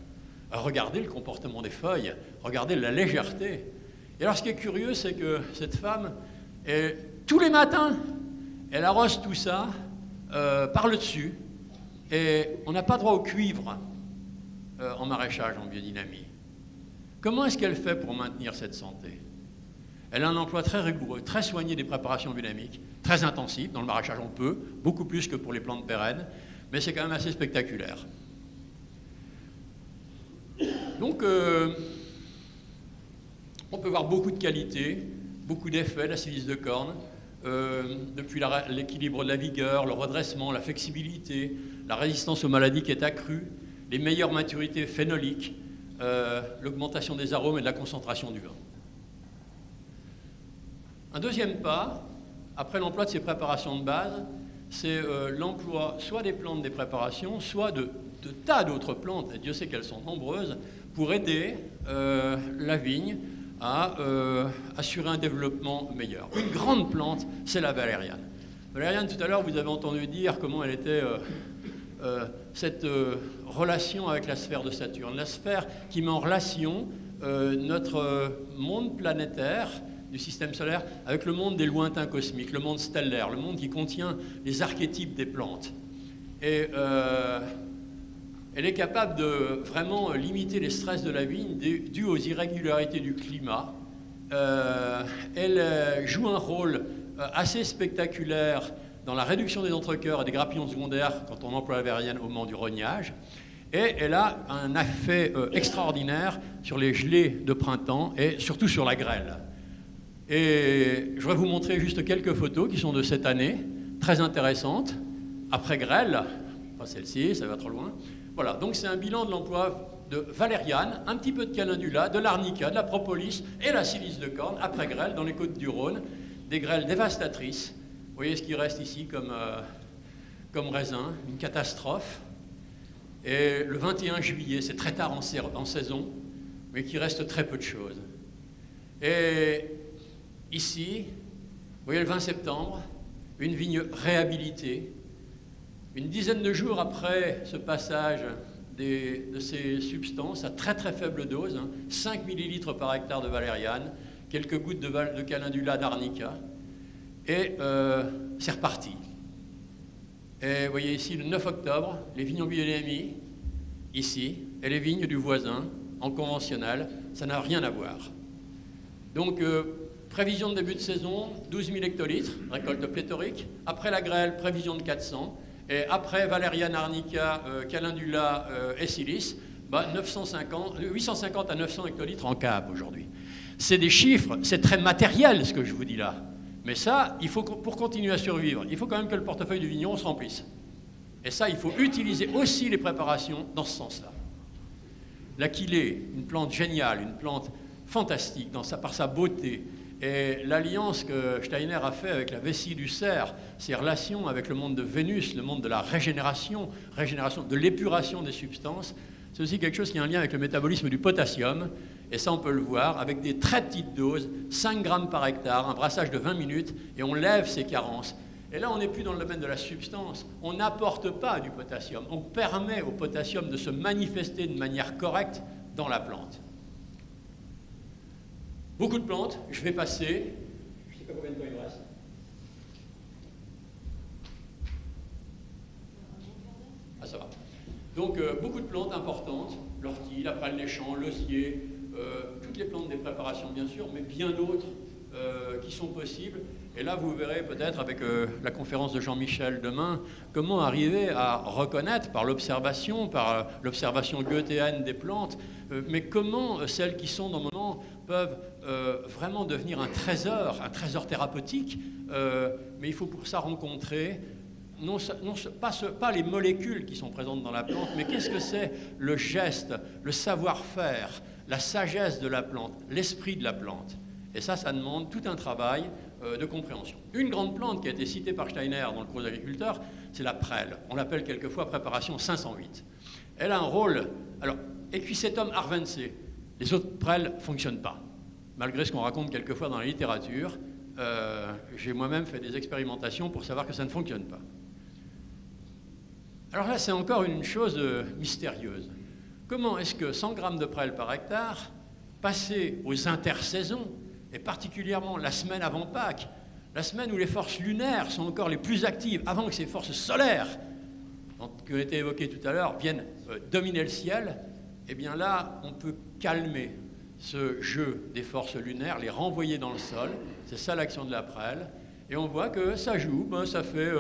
Regardez le comportement des feuilles, regardez la légèreté. Et alors ce qui est curieux, c'est que cette femme, tous les matins, elle arrose tout ça par le dessus, et on n'a pas droit au cuivre en maraîchage, en biodynamie. Comment est-ce qu'elle fait pour maintenir cette santé? Elle a un emploi très rigoureux, très soigné des préparations biodynamiques, très intensif. Dans le maraîchage, on peut, beaucoup plus que pour les plantes pérennes, mais c'est quand même assez spectaculaire. Donc, on peut voir beaucoup de qualités, beaucoup d'effets, la silice de corne, depuis l'équilibre de la vigueur, le redressement, la flexibilité, la résistance aux maladies qui est accrue, les meilleures maturités phénoliques, l'augmentation des arômes et de la concentration du vin. Un deuxième pas, après l'emploi de ces préparations de base, c'est l'emploi soit des plantes des préparations, soit de tas d'autres plantes, et Dieu sait qu'elles sont nombreuses, pour aider la vigne à assurer un développement meilleur. Une grande plante, c'est la valériane. Valériane, tout à l'heure, vous avez entendu dire comment elle était cette relation avec la sphère de Saturne. La sphère qui met en relation notre monde planétaire du système solaire avec le monde des lointains cosmiques, le monde stellaire, le monde qui contient les archétypes des plantes. Et elle est capable de vraiment limiter les stress de la vigne dus aux irrégularités du climat. Elle joue un rôle assez spectaculaire dans la réduction des entrecœurs et des grappillons secondaires quand on emploie la valériane au moment du rognage. Et elle a un effet extraordinaire sur les gelées de printemps et surtout sur la grêle. Et je voudrais vous montrer juste quelques photos qui sont de cette année, très intéressantes. Après grêle, pas celle-ci, ça va trop loin. Voilà, donc c'est un bilan de l'emploi de valériane, un petit peu de calendula, de l'arnica, de la propolis et la silice de corne après grêle dans les côtes du Rhône, des grêles dévastatrices. Vous voyez ce qui reste ici comme raisin, une catastrophe. Et le 21 juillet, c'est très tard en saison, mais qu'il reste très peu de choses. Et ici, vous voyez le 20 septembre, une vigne réhabilitée. Une dizaine de jours après ce passage de ces substances à très très faible dose, 5 millilitres par hectare de valériane, quelques gouttes de calendula d'arnica, et c'est reparti. Et vous voyez ici le 9 octobre, les vignes en biodynamie, ici, et les vignes du voisin, en conventionnel, ça n'a rien à voir. Donc, prévision de début de saison, 12 000 hectolitres, récolte pléthorique. Après la grêle, prévision de 400. Et après valériane, arnica, calendula et silice, 850 à 900 hectolitres en cave aujourd'hui. C'est des chiffres, c'est très matériel ce que je vous dis là. Mais ça, il faut, pour continuer à survivre, il faut quand même que le portefeuille du vigneron se remplisse. Et ça, il faut utiliser aussi les préparations dans ce sens-là. L'aquilée, une plante géniale, une plante fantastique par sa beauté. Et l'alliance que Steiner a fait avec la vessie du cerf, ses relations avec le monde de Vénus, le monde de la régénération, de l'épuration des substances, c'est aussi quelque chose qui a un lien avec le métabolisme du potassium. Et ça, on peut le voir avec des très petites doses, 5 grammes par hectare, un brassage de 20 minutes, et on lève ces carences. Et là, on n'est plus dans le domaine de la substance. On n'apporte pas du potassium. On permet au potassium de se manifester de manière correcte dans la plante. Beaucoup de plantes, je vais passer. Je ne sais pas combien de temps il me reste. Ah, ça va. Donc, beaucoup de plantes importantes. L'ortie, la prêle des champs, l'osier, toutes les plantes des préparations, bien sûr, mais bien d'autres qui sont possibles. Et là, vous verrez peut-être avec la conférence de Jean-Michel demain, comment arriver à reconnaître par l'observation goethéenne des plantes, mais comment celles qui sont dans le moment peuvent vraiment devenir un trésor thérapeutique, mais il faut pour ça rencontrer pas les molécules qui sont présentes dans la plante, mais qu'est-ce que c'est le geste, le savoir-faire, la sagesse de la plante, l'esprit de la plante. Et ça demande tout un travail de compréhension. Une grande plante qui a été citée par Steiner dans le cours d'agriculteur, c'est la prêle. On l'appelle quelquefois préparation 508. Elle a un rôle... Alors, Equisetum arvense, les autres prêles ne fonctionnent pas. Malgré ce qu'on raconte quelquefois dans la littérature, j'ai moi-même fait des expérimentations pour savoir que ça ne fonctionne pas. Alors là, c'est encore une chose mystérieuse. Comment est-ce que 100 grammes de prêle par hectare, passé aux intersaisons, et particulièrement la semaine avant Pâques, la semaine où les forces lunaires sont encore les plus actives, avant que ces forces solaires, qui ont été évoquées tout à l'heure, viennent dominer le ciel, eh bien là, on peut calmer ce jeu des forces lunaires, les renvoyer dans le sol. C'est ça l'action de la prêle. Et on voit que ça joue, ça fait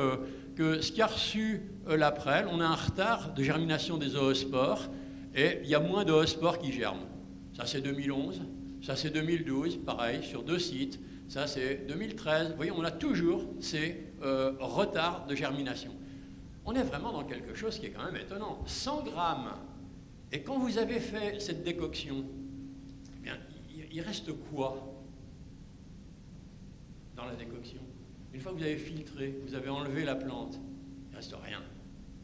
que ce qu'a reçu la prêle, on a un retard de germination des oospores, et il y a moins de oospores qui germent. Ça, c'est 2011. Ça, c'est 2012, pareil, sur 2 sites. Ça, c'est 2013. Vous voyez, on a toujours ces retards de germination. On est vraiment dans quelque chose qui est quand même étonnant. 100 grammes. Et quand vous avez fait cette décoction, eh bien, il reste quoi dans la décoction? Une fois que vous avez filtré, vous avez enlevé la plante, il ne reste rien.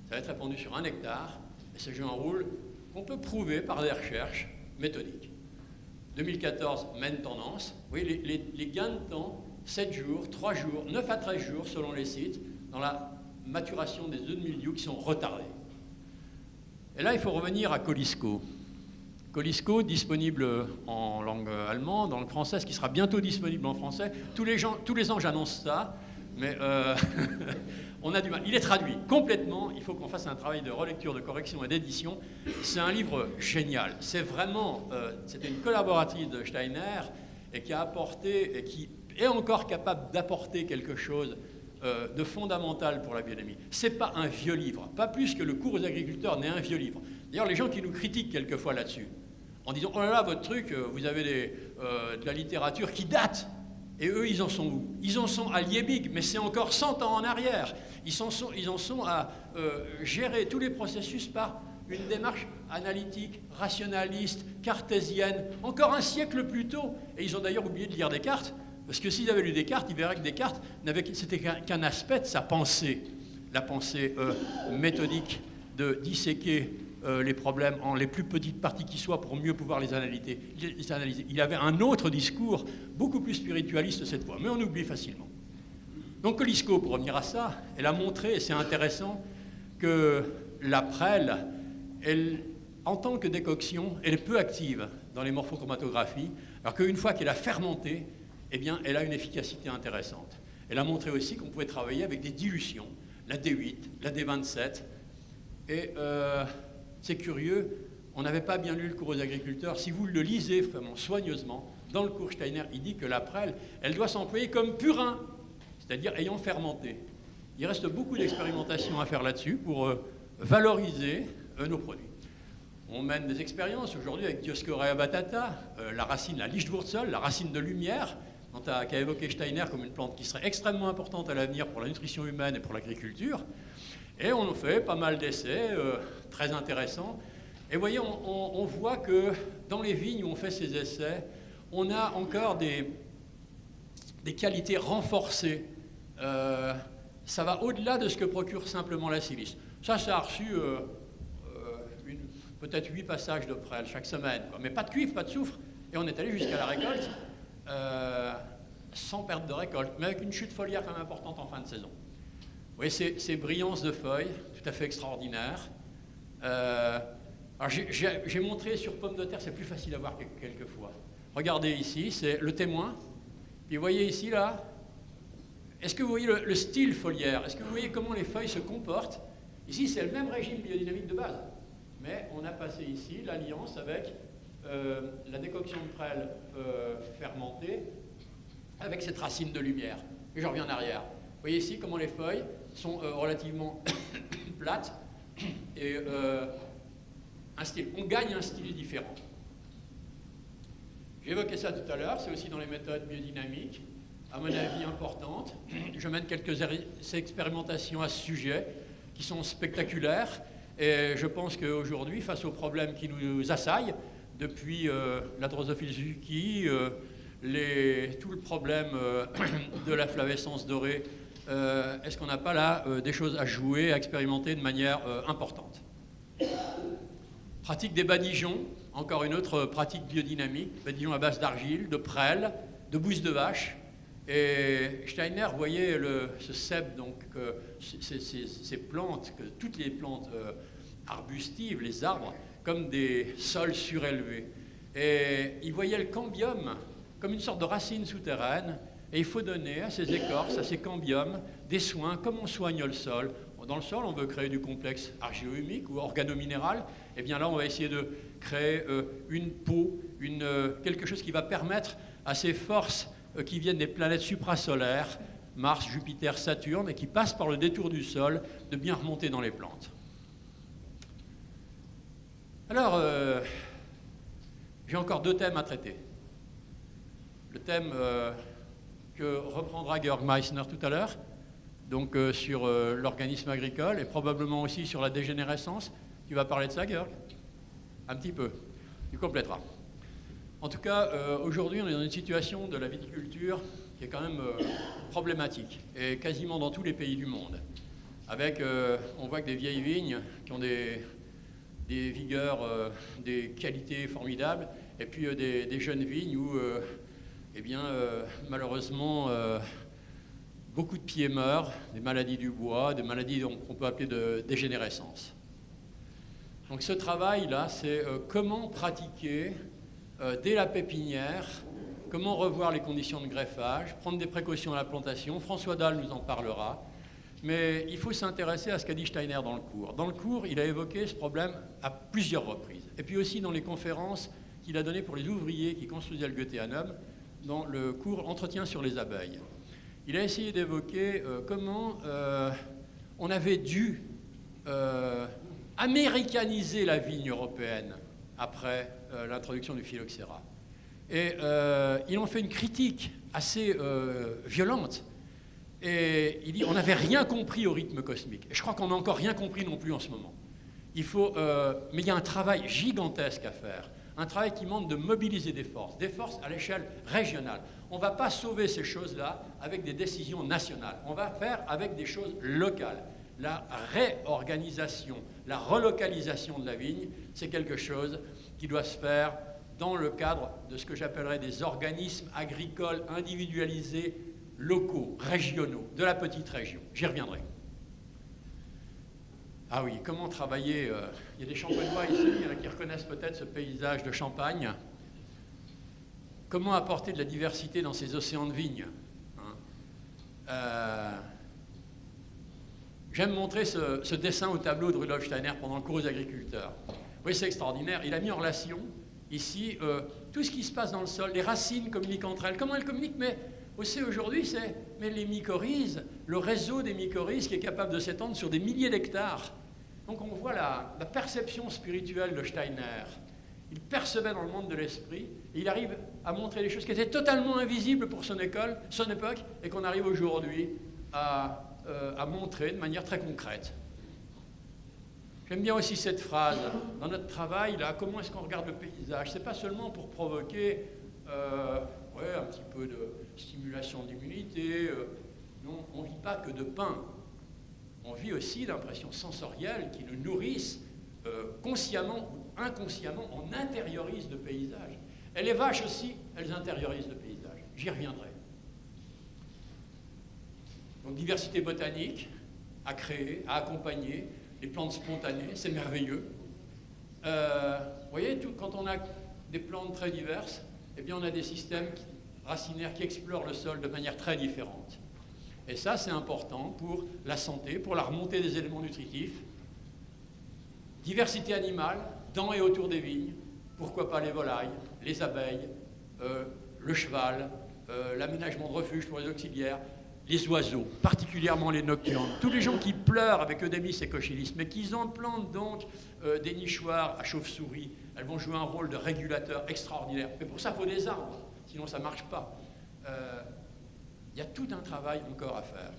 Ça va être répandu sur 1 hectare, et ce jeu en roule qu'on peut prouver par des recherches méthodiques. 2014, même tendance. Vous voyez, les gains de temps, 7 jours, 3 jours, 9 à 13 jours selon les sites, dans la maturation des œufs de mildiou qui sont retardés. Et là, il faut revenir à Colisco. Colisco, disponible en langue allemande, en langue française, qui sera bientôt disponible en français. Tous les ans, j'annonce ça, mais on a du mal. Il est traduit complètement. Il faut qu'on fasse un travail de relecture, de correction et d'édition. C'est un livre génial. C'est vraiment... c'était une collaboratrice de Steiner et qui a apporté, et qui est encore capable d'apporter quelque chose de fondamental pour la biodynamie. Ce n'est pas un vieux livre, pas plus que le cours aux agriculteurs n'est un vieux livre. D'ailleurs, les gens qui nous critiquent quelquefois là-dessus, en disant « Oh là là, votre truc, vous avez de la littérature qui date !» Et eux, ils en sont où? Ils en sont à Liebig, mais c'est encore 100 ans en arrière. Ils en sont à gérer tous les processus par une démarche analytique, rationaliste, cartésienne, encore un siècle plus tôt. Et ils ont d'ailleurs oublié de lire Descartes, parce que s'ils avaient lu Descartes, ils verraient que Descartes c'était qu'un aspect de sa pensée, la pensée méthodique de disséquer les problèmes en les plus petites parties qui soient pour mieux pouvoir les analyser. Il avait un autre discours, beaucoup plus spiritualiste cette fois, mais on oublie facilement. Donc Collisco, pour revenir à ça, elle a montré, et c'est intéressant, que la prêle, en tant que décoction, elle est peu active dans les morphochromatographies, alors qu'une fois qu'elle a fermenté, eh bien, elle a une efficacité intéressante. Elle a montré aussi qu'on pouvait travailler avec des dilutions, la D8, la D27, et c'est curieux, on n'avait pas bien lu le cours aux agriculteurs. Si vous le lisez vraiment soigneusement, dans le cours Steiner, il dit que la prêle, elle doit s'employer comme purin, c'est-à-dire ayant fermenté. Il reste beaucoup d'expérimentations à faire là-dessus pour valoriser nos produits. On mène des expériences aujourd'hui avec Dioscorea batata, la racine, la Lichtwurzel, la racine de lumière, qu'a évoqué Steiner comme une plante qui serait extrêmement importante à l'avenir pour la nutrition humaine et pour l'agriculture. Et on fait pas mal d'essais très intéressants. Et vous voyez, on voit que dans les vignes où on fait ces essais, on a encore des qualités renforcées. Ça va au-delà de ce que procure simplement la silice. Ça a reçu peut-être 8 passages de prêle chaque semaine, quoi. Mais pas de cuivre, pas de soufre. Et on est allé jusqu'à la récolte sans perte de récolte, mais avec une chute foliaire quand même importante en fin de saison. Vous voyez ces brillances de feuilles, tout à fait extraordinaires. Alors j'ai montré sur pommes de terre, c'est plus facile à voir quelquefois. Regardez ici, c'est le témoin. Puis vous voyez ici, là, est-ce que vous voyez le style foliaire? Est-ce que vous voyez comment les feuilles se comportent? Ici, c'est le même régime biodynamique de base. Mais on a passé ici l'alliance avec la décoction de prêle fermentée avec cette racine de lumière. Et je reviens en arrière. Vous voyez ici comment les feuilles sont relativement plates et on gagne un style différent. J'ai évoqué ça tout à l'heure, c'est aussi dans les méthodes biodynamiques, à mon avis importantes. Je mène quelques expérimentations à ce sujet qui sont spectaculaires et je pense qu'aujourd'hui, face aux problèmes qui nous assaillent, depuis la drosophile Zucchi, tout le problème de la flavescence dorée, est-ce qu'on n'a pas là des choses à jouer, à expérimenter de manière importante? Pratique des badigeons, encore une autre pratique biodynamique, badigeons à base d'argile, de prêle, de bouse de vache. Et Steiner voyait ce cep, donc ces plantes, toutes les plantes arbustives, les arbres, comme des sols surélevés. Et il voyait le cambium comme une sorte de racine souterraine, et il faut donner à ces écorces, à ces cambiums, des soins, comme on soigne le sol. Dans le sol, on veut créer du complexe argilo-humique ou organominéral, et bien là, on va essayer de créer une peau, quelque chose qui va permettre à ces forces qui viennent des planètes suprasolaires, Mars, Jupiter, Saturne, et qui passent par le détour du sol, de bien remonter dans les plantes. Alors, j'ai encore 2 thèmes à traiter. Le thème que reprendra Georg Meissner tout à l'heure, donc sur l'organisme agricole, et probablement aussi sur la dégénérescence. Tu vas parler de ça, Georg? Un petit peu. Tu compléteras. En tout cas, aujourd'hui, on est dans une situation de la viticulture qui est quand même problématique, et quasiment dans tous les pays du monde. Avec, on voit que des vieilles vignes qui ont des vigueurs, des qualités formidables, et puis des jeunes vignes où, eh bien, malheureusement, beaucoup de pieds meurent, des maladies du bois, des maladies qu'on peut appeler de dégénérescence. Donc ce travail-là, c'est comment pratiquer dès la pépinière, comment revoir les conditions de greffage, prendre des précautions à la plantation. François Dalle nous en parlera. Mais il faut s'intéresser à ce qu'a dit Steiner dans le cours. Dans le cours, il a évoqué ce problème à plusieurs reprises. Et puis aussi dans les conférences qu'il a données pour les ouvriers qui construisaient le Goetheanum, dans le cours Entretien sur les abeilles. Il a essayé d'évoquer comment on avait dû américaniser la vigne européenne après l'introduction du phylloxéra. Et il en fait une critique assez violente. Et il dit on n'avait rien compris au rythme cosmique. Et je crois qu'on n'a encore rien compris non plus en ce moment. Mais il y a un travail gigantesque à faire, un travail qui demande de mobiliser des forces à l'échelle régionale. On ne va pas sauver ces choses-là avec des décisions nationales, on va faire avec des choses locales. La réorganisation, la relocalisation de la vigne, c'est quelque chose qui doit se faire dans le cadre de ce que j'appellerais des organismes agricoles individualisés, locaux, régionaux, de la petite région. J'y reviendrai. Ah oui, comment travailler il y a des champenois ici, il y en a qui reconnaissent peut-être ce paysage de Champagne. Comment apporter de la diversité dans ces océans de vignes, hein? J'aime montrer ce dessin au tableau de Rudolf Steiner pendant le cours aux agriculteurs. Vous voyez, c'est extraordinaire. Il a mis en relation, ici, tout ce qui se passe dans le sol. Les racines communiquent entre elles. Comment elles communiquent? Mais aussi aujourd'hui, c'est les mycorhizes, le réseau des mycorhizes qui est capable de s'étendre sur des milliers d'hectares. Donc on voit la perception spirituelle de Steiner. Il percevait dans le monde de l'esprit, et il arrive à montrer des choses qui étaient totalement invisibles pour son époque, et qu'on arrive aujourd'hui à montrer de manière très concrète. J'aime bien aussi cette phrase. Dans notre travail, là, comment est-ce qu'on regarde le paysage? C'est pas seulement pour provoquer un petit peu de stimulation d'immunité. Non, on ne vit pas que de pain. On vit aussi d'impressions sensorielles qui nous nourrissent consciemment ou inconsciemment. On intériorise le paysage. Et les vaches aussi, elles intériorisent le paysage. J'y reviendrai. Donc diversité botanique à créer, à accompagner, les plantes spontanées, c'est merveilleux. Vous voyez, quand on a des plantes très diverses, eh bien on a des systèmes racinaires qui explorent le sol de manière très différente. Et ça, c'est important pour la santé, pour la remontée des éléments nutritifs. Diversité animale, dans et autour des vignes, pourquoi pas les volailles, les abeilles, le cheval, l'aménagement de refuge pour les auxiliaires, les oiseaux, particulièrement les nocturnes, tous les gens qui pleurent avec Eudémis et Cochilis, mais qui implantent donc des nichoirs à chauves-souris, elles vont jouer un rôle de régulateur extraordinaire. Mais pour ça, il faut des arbres, sinon ça ne marche pas. Il y a tout un travail encore à faire.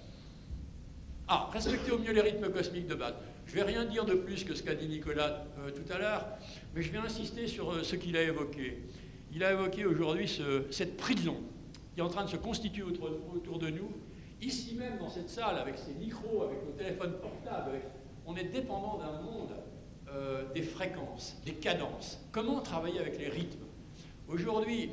Ah, respecter au mieux les rythmes cosmiques de base. Je ne vais rien dire de plus que ce qu'a dit Nicolas tout à l'heure, mais je vais insister sur ce qu'il a évoqué. Il a évoqué aujourd'hui cette prison qui est en train de se constituer autour de nous. Ici même, dans cette salle, avec ces micros, avec nos téléphones portables, on est dépendant d'un monde des fréquences, des cadences. Comment travailler avec les rythmes? Aujourd'hui,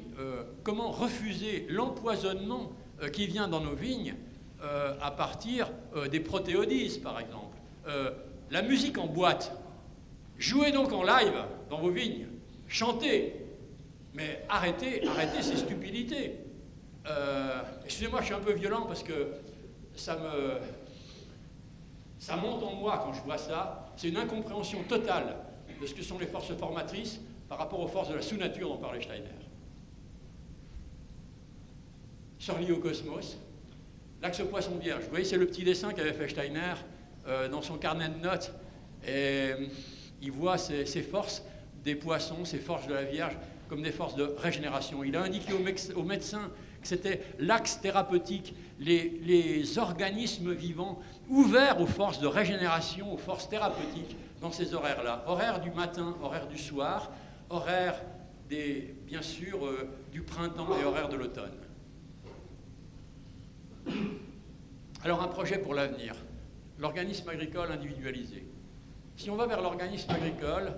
comment refuser l'empoisonnement qui vient dans nos vignes à partir des protéodies, par exemple. La musique en boîte. Jouez donc en live dans vos vignes. Chantez. Mais arrêtez ces stupidités. Excusez-moi, je suis un peu violent parce que ça monte en moi quand je vois ça. C'est une incompréhension totale de ce que sont les forces formatrices par rapport aux forces de la sous-nature dont parlait Steiner. Surlié au cosmos, l'axe poisson vierge. Vous voyez, c'est le petit dessin qu'avait fait Steiner dans son carnet de notes. Et il voit ces forces des poissons, ces forces de la Vierge, comme des forces de régénération. Il a indiqué aux médecins que c'était l'axe thérapeutique, les organismes vivants ouverts aux forces de régénération, aux forces thérapeutiques dans ces horaires-là. Horaire du matin, horaire du soir, horaire bien sûr du printemps et horaire de l'automne. Alors un projet pour l'avenir, l'organisme agricole individualisé. Si on va vers l'organisme agricole,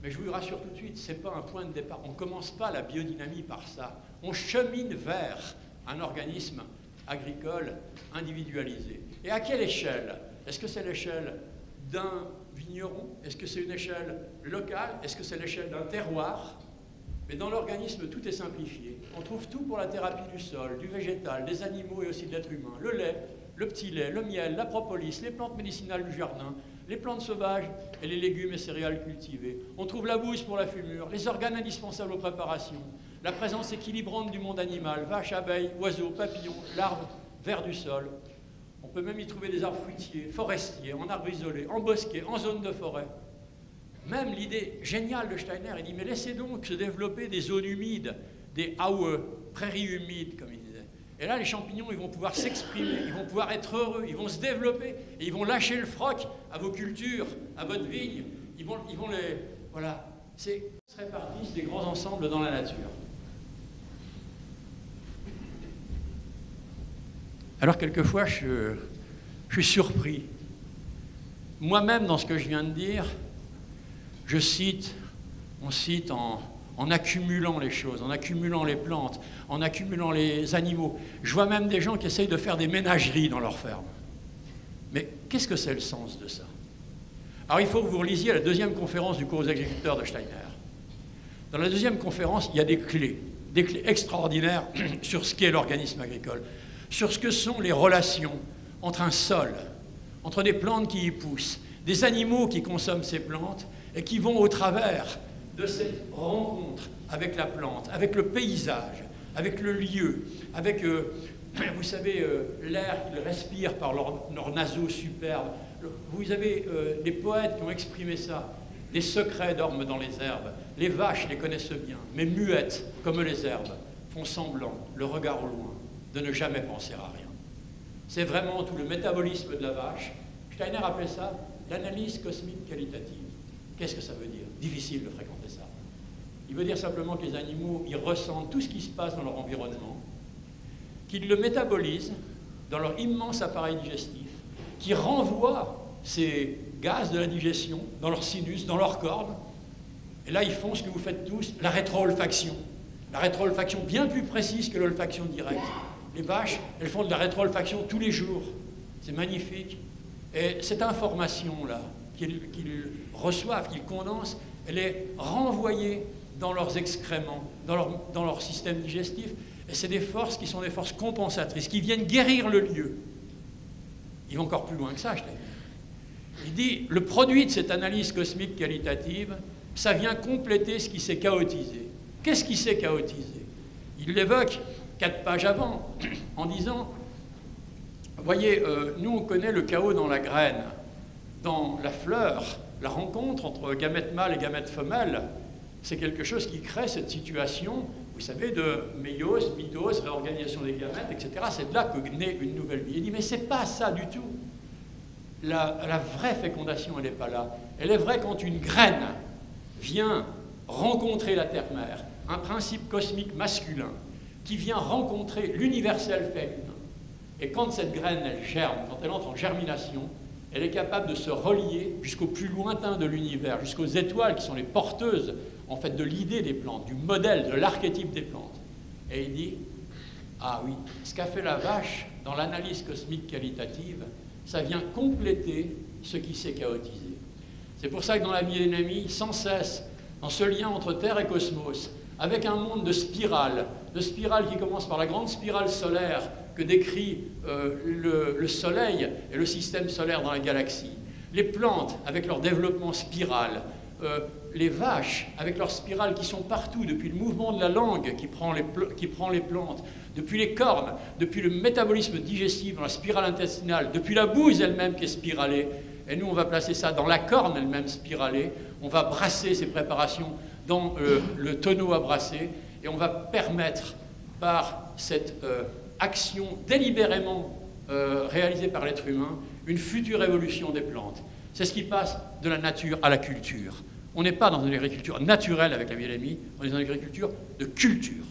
mais je vous rassure tout de suite, ce n'est pas un point de départ. On ne commence pas la biodynamie par ça. On chemine vers un organisme agricole individualisé. Et à quelle échelle? Est-ce que c'est l'échelle d'un vigneron? Est-ce que c'est une échelle locale? Est-ce que c'est l'échelle d'un terroir? Mais dans l'organisme, tout est simplifié. On trouve tout pour la thérapie du sol, du végétal, des animaux et aussi de l'être humain. Le lait, le petit lait, le miel, la propolis, les plantes médicinales du jardin, les plantes sauvages et les légumes et céréales cultivés. On trouve la bouse pour la fumure, les organes indispensables aux préparations, la présence équilibrante du monde animal, vaches, abeilles, oiseaux, papillons, larves, vers du sol. On peut même y trouver des arbres fruitiers, forestiers, en arbres isolés, en bosquets, en zone de forêt. Même l'idée géniale de Steiner, il dit, mais laissez donc se développer des zones humides, des Aue, prairies humides, comme il disait. Et là, les champignons, ils vont pouvoir s'exprimer, ils vont pouvoir être heureux, ils vont se développer, et ils vont lâcher le froc à vos cultures, à votre vigne. Ils vont les... Voilà. Ils se répartissent des grands ensembles dans la nature. Alors quelquefois, je suis surpris. Moi-même, dans ce que je viens de dire, on cite en accumulant les choses, en accumulant les plantes, en accumulant les animaux. Je vois même des gens qui essayent de faire des ménageries dans leur ferme. Mais qu'est-ce que c'est le sens de ça? Alors il faut que vous relisiez la deuxième conférence du cours aux agriculteurs de Steiner. Dans la deuxième conférence, il y a des clés extraordinaires sur ce qu'est l'organisme agricole, sur ce que sont les relations entre un sol, entre des plantes qui y poussent, des animaux qui consomment ces plantes et qui vont au travers de cette rencontre avec la plante, avec le paysage, avec le lieu, avec, vous savez, l'air qu'ils respirent par leurs naseaux superbes. Vous avez des poètes qui ont exprimé ça. Les secrets dorment dans les herbes. Les vaches les connaissent bien, mais muettes comme les herbes, font semblant, le regard au loin, de ne jamais penser à rien. C'est vraiment tout le métabolisme de la vache. Steiner appelait ça l'analyse cosmique qualitative. Qu'est-ce que ça veut dire? Difficile de fréquenter ça. Il veut dire simplement que les animaux, ils ressentent tout ce qui se passe dans leur environnement, qu'ils le métabolisent dans leur immense appareil digestif, qui renvoient ces gaz de la digestion dans leur sinus, dans leurs cornes. Et là, ils font ce que vous faites tous, la rétro-olfaction. La rétro-olfaction bien plus précise que l'olfaction directe. Les vaches, elles font de la rétro-olfaction tous les jours. C'est magnifique. Et cette information-là, qu'ils reçoivent, qu'ils condensent, elle est renvoyée dans leurs excréments, dans leur système digestif. Et c'est des forces qui sont des forces compensatrices, qui viennent guérir le lieu. Il va encore plus loin que ça, je l'ai dit. Il dit, le produit de cette analyse cosmique qualitative, ça vient compléter ce qui s'est chaotisé. Qu'est-ce qui s'est chaotisé? Il l'évoque 4 pages avant, en disant, voyez, nous on connaît le chaos dans la graine, dans la fleur, la rencontre entre gamètes mâles et gamètes femelles, c'est quelque chose qui crée cette situation, vous savez, de méiose, mitose, réorganisation des gamètes, etc. C'est de là que naît une nouvelle vie. Il dit, mais c'est pas ça du tout. La vraie fécondation, elle n'est pas là. Elle est vraie quand une graine vient rencontrer la terre-mère, un principe cosmique masculin, qui vient rencontrer l'universel féminin. Et quand cette graine, elle germe, quand elle entre en germination, elle est capable de se relier jusqu'au plus lointain de l'univers, jusqu'aux étoiles qui sont les porteuses, en fait, de l'idée des plantes, du modèle, de l'archétype des plantes. Et il dit, ah oui, ce qu'a fait la vache dans l'analyse cosmique qualitative, ça vient compléter ce qui s'est chaotisé. C'est pour ça que dans la millénamie, sans cesse, dans ce lien entre Terre et cosmos, avec un monde de spirales qui commence par la grande spirale solaire que décrit le Soleil et le système solaire dans la galaxie, les plantes avec leur développement spiral, les vaches avec leurs spirales qui sont partout, depuis le mouvement de la langue qui prend les plantes, depuis les cornes, depuis le métabolisme digestif dans la spirale intestinale, depuis la bouse elle-même qui est spiralée. Et nous, on va placer ça dans la corne elle-même spiralée. On va brasser ces préparations dans le tonneau à brasser et on va permettre, par cette action délibérément réalisée par l'être humain, une future évolution des plantes. C'est ce qui passe de la nature à la culture. On n'est pas dans une agriculture naturelle avec la biodynamie, on est dans une agriculture de culture.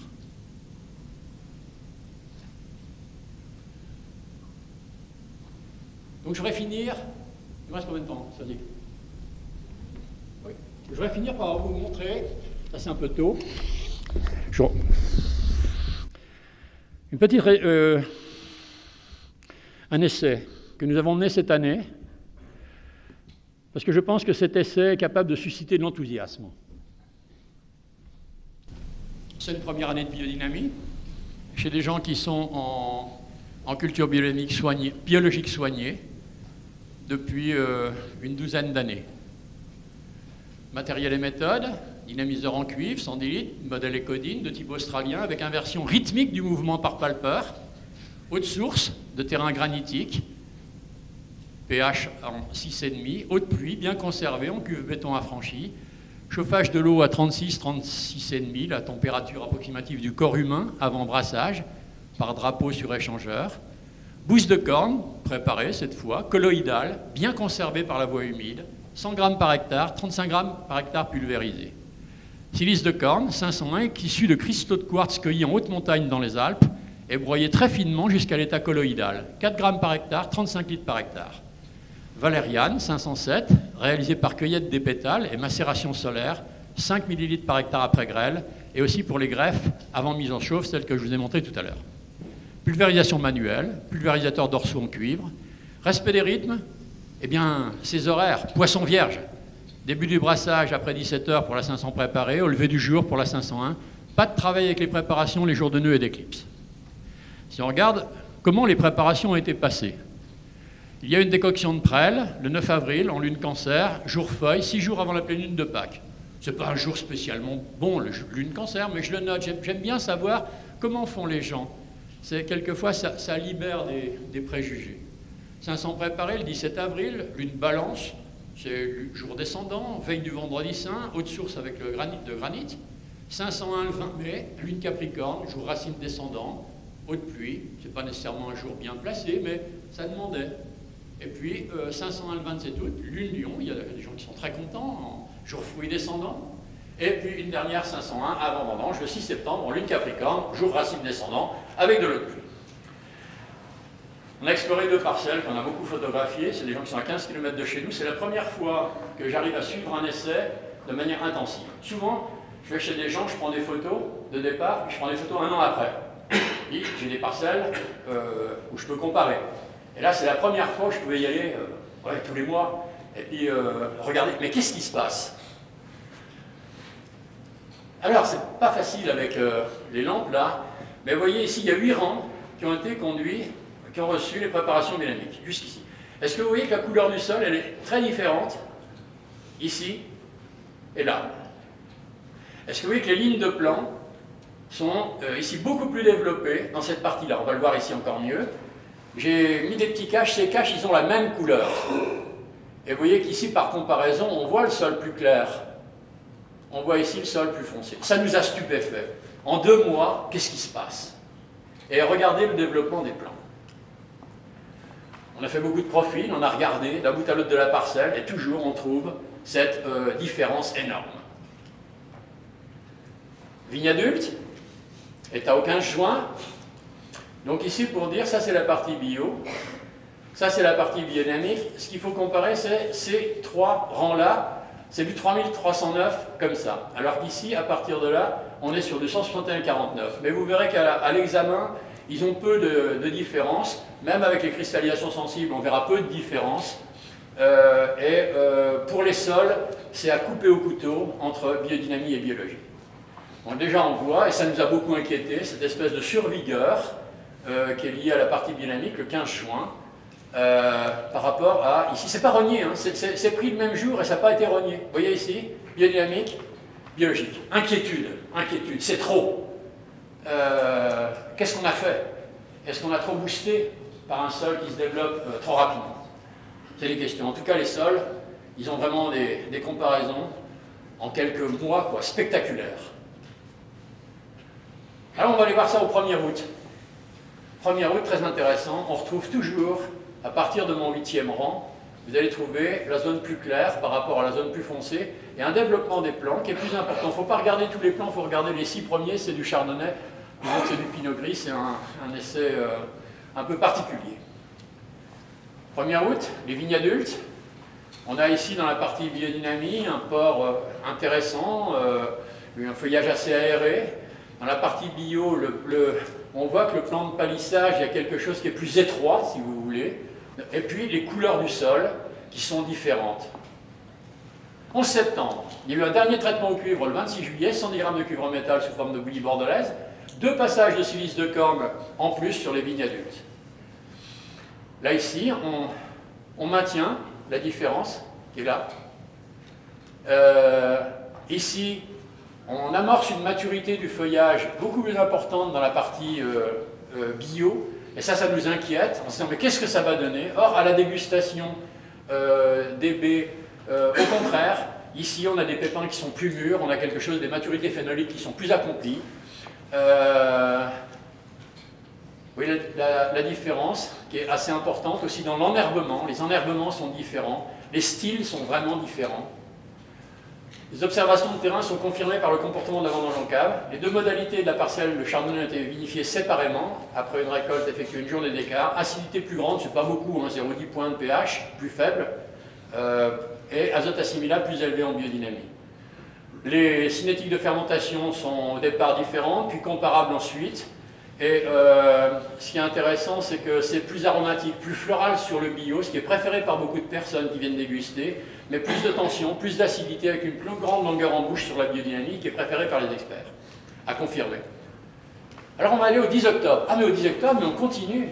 Donc je voudrais finir, il me reste combien de temps, Sonic? Oui. Je voudrais finir par vous montrer, ça c'est un peu tôt, une petite, un essai que nous avons mené cette année, parce que je pense que cet essai est capable de susciter de l'enthousiasme. C'est une première année de biodynamie, chez des gens qui sont en culture biologique soignée depuis une douzaine d'années. Matériel et méthode, dynamiseur en cuivre, 110 litres, modèle Ecodine de type australien, avec inversion rythmique du mouvement par palpeur, eau de source de terrain granitique, pH en 6,5, eau de pluie bien conservée en cuve béton affranchi, chauffage de l'eau à 36,5, la température approximative du corps humain avant brassage, par drapeau sur échangeur, bouse de corne, préparée cette fois, colloïdale, bien conservée par la voie humide, 100 grammes par hectare, 35 grammes par hectare pulvérisé. Silice de corne, 501, issu de cristaux de quartz cueillis en haute montagne dans les Alpes et broyés très finement jusqu'à l'état colloïdal. 4 grammes par hectare, 35 litres par hectare. Valériane, 507, réalisé par cueillette des pétales et macération solaire, 5 millilitres par hectare après grêle, et aussi pour les greffes avant mise en chauffe, celle que je vous ai montrée tout à l'heure. Pulvérisation manuelle, pulvérisateur dorsaux en cuivre. Respect des rythmes, eh bien, ces horaires, poisson vierge. Début du brassage après 17 heures pour la 500 préparée, au lever du jour pour la 501. Pas de travail avec les préparations les jours de nœuds et d'éclipse. Si on regarde comment les préparations ont été passées, il y a une décoction de prêle le 9 avril en lune cancer, jour feuille, 6 jours avant la pleine lune de Pâques. Ce n'est pas un jour spécialement bon, le lune cancer, mais je le note. J'aime bien savoir comment font les gens. Quelquefois, ça libère des préjugés. 500 préparés le 17 avril, lune balance, c'est jour descendant, veille du vendredi saint, haute source avec le granit de granit. 501 le 20 mai, lune capricorne, jour racine descendant, haute pluie. Ce n'est pas nécessairement un jour bien placé, mais ça demandait. Et puis 501 le 27 août, lune lion, il y a des gens qui sont très contents, jour fruit descendant. Et puis une dernière 501 avant vendange, le 6 septembre, en lune capricorne, jour racine descendant, avec de l'eau de pluie. On a exploré 2 parcelles qu'on a beaucoup photographiées, c'est des gens qui sont à 15 km de chez nous. C'est la première fois que j'arrive à suivre un essai de manière intensive. Souvent, je vais chez des gens, je prends des photos de départ, puis je prends des photos 1 an après. Puis j'ai des parcelles où je peux comparer. Et là, c'est la première fois que je pouvais y aller tous les mois, et puis regarder, mais qu'est-ce qui se passe? Alors, c'est pas facile avec les lampes là, mais vous voyez ici, il y a 8 rangs qui ont été conduits, qui ont reçu les préparations dynamiques, jusqu'ici. Est-ce que vous voyez que la couleur du sol, elle est très différente, ici et là? Est-ce que vous voyez que les lignes de plan sont ici beaucoup plus développées dans cette partie-là? On va le voir ici encore mieux. J'ai mis des petits caches, ces caches, ils ont la même couleur. Et vous voyez qu'ici, par comparaison, on voit le sol plus clair. On voit ici le sol plus foncé. Ça nous a stupéfait. En 2 mois, qu'est-ce qui se passe? Et regardez le développement des plants. On a fait beaucoup de profils, on a regardé d'un bout à l'autre de la parcelle, et toujours on trouve cette différence énorme. Vigne adulte, état au 15 juin. Donc ici, pour dire, ça c'est la partie bio, ça c'est la partie biodynamique. Ce qu'il faut comparer, c'est ces 3 rangs-là, c'est du 3309 comme ça. Alors qu'ici, à partir de là, on est sur du 161,49. Mais vous verrez qu'à l'examen, ils ont peu de différence. Même avec les cristallisations sensibles, on verra peu de différence. Pour les sols, c'est à couper au couteau entre biodynamie et biologie. Bon, déjà, on voit, et ça nous a beaucoup inquiété, cette espèce de survigueur qui est liée à la partie biodynamique le 15 juin, par rapport à... Ici, c'est pas rogné, hein, c'est pris le même jour et ça n'a pas été rogné. Vous voyez ici, biodynamique, biologique. Inquiétude, inquiétude, c'est trop. Qu'est-ce qu'on a fait? Est-ce qu'on a trop boosté par un sol qui se développe trop rapidement? C'est les questions. En tout cas, les sols, ils ont vraiment des comparaisons en quelques mois, quoi, spectaculaires. Alors, on va aller voir ça au 1er août. 1er août, très intéressant. On retrouve toujours, à partir de mon 8e rang, vous allez trouver la zone plus claire par rapport à la zone plus foncée et un développement des plants qui est plus important. Il ne faut pas regarder tous les plants, il faut regarder les 6 premiers, c'est du chardonnay. C'est du pinot gris, c'est un essai un peu particulier. 1er août, les vignes adultes. On a ici dans la partie biodynamie un port intéressant, un feuillage assez aéré. Dans la partie bio, on voit que le plan de palissage, il y a quelque chose qui est plus étroit, si vous voulez. Et puis les couleurs du sol qui sont différentes. 11 septembre, il y a eu un dernier traitement au cuivre le 26 juillet, 110 grammes de cuivre métal sous forme de bouillie bordelaise. 2 passages de silice de corne en plus sur les vignes adultes. Là, ici, on maintient la différence qui est là. Ici, on amorce une maturité du feuillage beaucoup plus importante dans la partie bio. Et ça nous inquiète en se disant, mais qu'est-ce que ça va donner? Or, à la dégustation des baies, au contraire, ici, on a des pépins qui sont plus mûrs, on a quelque chose, des maturités phénoliques qui sont plus accomplies. Oui, la différence qui est assez importante aussi dans l'enherbement. Les enherbements sont différents. Les styles sont vraiment différents. Les observations de terrain sont confirmées par le comportement de la vendange en cave. Les deux modalités de la parcelle de chardonnay ont été vinifiées séparément, après une récolte effectuée une journée d'écart. Acidité plus grande, c'est pas beaucoup, hein, 0,10 points de pH, plus faible, et azote assimilable plus élevé en biodynamie. Les cinétiques de fermentation sont au départ différentes, puis comparables ensuite. Et ce qui est intéressant, c'est que c'est plus aromatique, plus floral sur le bio, ce qui est préféré par beaucoup de personnes qui viennent déguster, mais plus de tension, plus d'acidité avec une plus grande longueur en bouche sur la biodynamie, qui est préférée par les experts, à confirmer. Alors on va aller au 10 octobre. Ah mais au 10 octobre, mais on continue.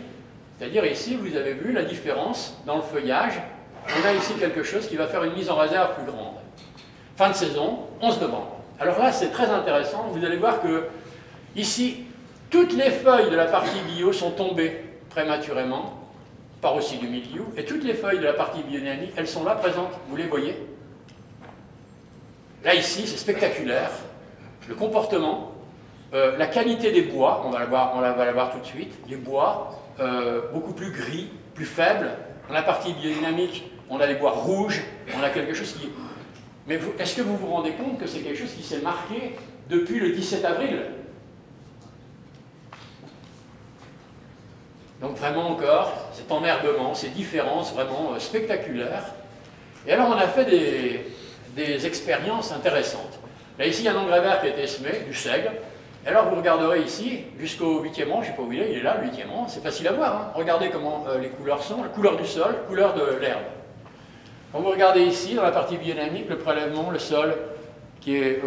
C'est-à-dire ici, vous avez vu la différence dans le feuillage. On a ici quelque chose qui va faire une mise en réserve plus grande. Fin de saison, 11 novembre. Alors là, c'est très intéressant. Vous allez voir que ici, toutes les feuilles de la partie bio sont tombées prématurément, par aussi du milieu, et toutes les feuilles de la partie biodynamique, elles sont là présentes. Vous les voyez? Là, ici, c'est spectaculaire. Le comportement, la qualité des bois, on va la voir tout de suite. Les bois, beaucoup plus gris, plus faibles. Dans la partie biodynamique, on a des bois rouges, on a quelque chose qui... Mais est-ce que vous vous rendez compte que c'est quelque chose qui s'est marqué depuis le 17 avril? Donc vraiment encore, cet emmerdement, ces différences vraiment spectaculaires. Et alors on a fait des expériences intéressantes. Là ici, il y a un engrais vert qui a été semé, du seigle. Et alors vous regarderez ici, jusqu'au 8e rang, je ne sais pas où il est là, le 8e rang, c'est facile à voir. Hein. Regardez comment les couleurs sont, la couleur du sol, la couleur de l'herbe. Quand vous regardez ici, dans la partie biodynamique, le prélèvement, le sol, qui est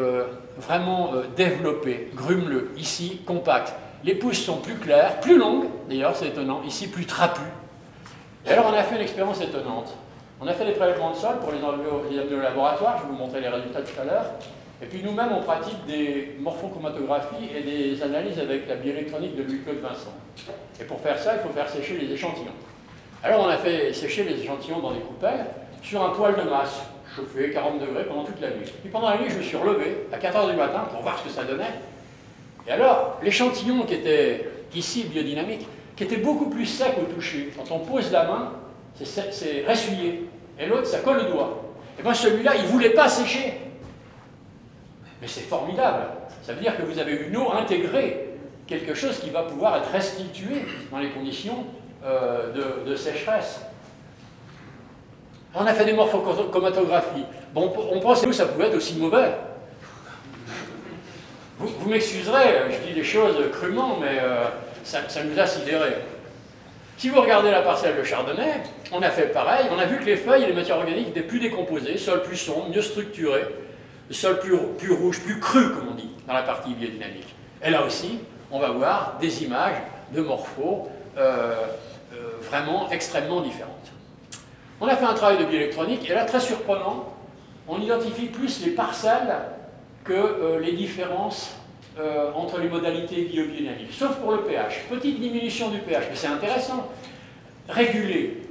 vraiment développé, grumeleux, ici, compact. Les pousses sont plus claires, plus longues, d'ailleurs, c'est étonnant, ici plus trapues. Et alors, on a fait une expérience étonnante. On a fait des prélèvements de sol pour les amener au laboratoire, je vais vous montrer les résultats tout à l'heure. Et puis nous-mêmes, on pratique des morphochromatographies et des analyses avec la bioélectronique de Louis-Claude Vincent. Et pour faire ça, il faut faire sécher les échantillons. Alors, on a fait sécher les échantillons dans des coupelles sur un poêle de masse, chauffé 40 degrés pendant toute la nuit. Puis pendant la nuit, je me suis relevé à 4 h du matin pour voir ce que ça donnait. Et alors, l'échantillon qui était ici biodynamique, qui était beaucoup plus sec au toucher, quand on pose la main, c'est ressuyé. Et l'autre, ça colle le doigt. Et bien celui-là, il ne voulait pas sécher. Mais c'est formidable. Ça veut dire que vous avez une eau intégrée, quelque chose qui va pouvoir être restitué dans les conditions de sécheresse. On a fait des morphochromatographies. Bon, on pensait que ça pouvait être aussi mauvais. Vous m'excuserez, je dis des choses crûment, mais ça nous a sidérés. Si vous regardez la parcelle de chardonnay, on a fait pareil. On a vu que les feuilles et les matières organiques étaient plus décomposées, sol plus sombre, mieux structuré, sol plus rouge, plus cru, comme on dit, dans la partie biodynamique. Et là aussi, on va voir des images de morpho vraiment extrêmement différentes. On a fait un travail de bioélectronique, et là, très surprenant, on identifie plus les parcelles que les différences entre les modalités biodynamiques, sauf pour le pH. Petite diminution du pH, mais c'est intéressant. Régulé.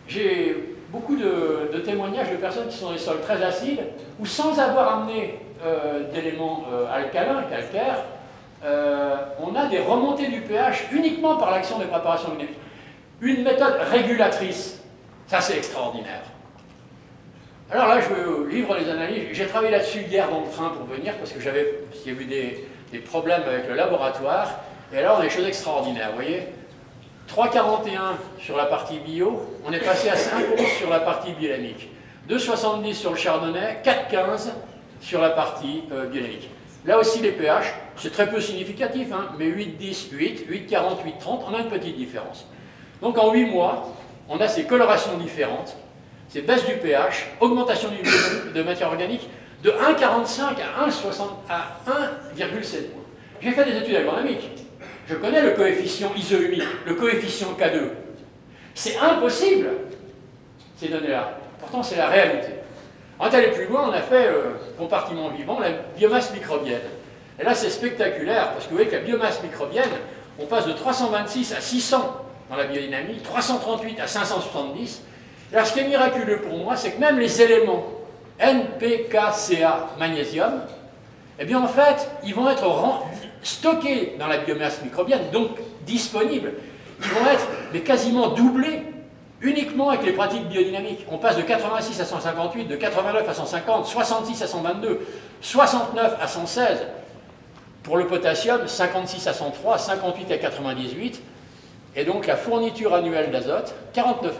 J'ai beaucoup de témoignages de personnes qui sont dans des sols très acides, où sans avoir amené d'éléments alcalins, calcaires, on a des remontées du pH uniquement par l'action des préparations dynamiques. Une méthode régulatrice, ça c'est extraordinaire. Alors là, je vous livre les analyses. J'ai travaillé là-dessus hier dans le train pour venir, parce que il y a eu des problèmes avec le laboratoire. Et alors, des choses extraordinaires, vous voyez. 3,41 sur la partie bio, on est passé à 5,11 sur la partie biodynamique. 2,70 sur le chardonnay, 4,15 sur la partie biodynamique. Là aussi, les pH, c'est très peu significatif, hein, mais 8,10, 8, 8,40, 8,30, on a une petite différence. Donc en 8 mois, on a ces colorations différentes. C'est baisse du pH, augmentation de matière organique de 1,45 à 1,7 points. J'ai fait des études agronomiques. Je connais le coefficient isohumique, le coefficient K2. C'est impossible, ces données-là. Pourtant, c'est la réalité. On est allé plus loin, on a fait compartiment vivant, la biomasse microbienne. Et là, c'est spectaculaire, parce que vous voyez que la biomasse microbienne, on passe de 326 à 600 dans la biodynamie, 338 à 570. Alors, ce qui est miraculeux pour moi, c'est que même les éléments NPKCA magnésium, eh bien, en fait, ils vont être stockés dans la biomasse microbienne, donc disponibles. Ils vont être mais quasiment doublés uniquement avec les pratiques biodynamiques. On passe de 86 à 158, de 89 à 150, 66 à 122, 69 à 116. Pour le potassium, 56 à 103, 58 à 98. Et donc la fourniture annuelle d'azote, 49,1,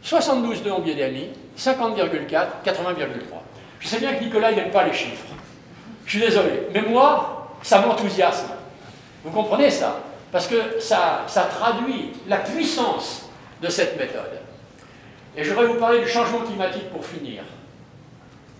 72,2 en biodynamie, 50,4, 80,3. Je sais bien que Nicolas n'aime pas les chiffres. Je suis désolé. Mais moi, ça m'enthousiasme. Vous comprenez ça? Parce que ça traduit la puissance de cette méthode. Et je voudrais vous parler du changement climatique pour finir.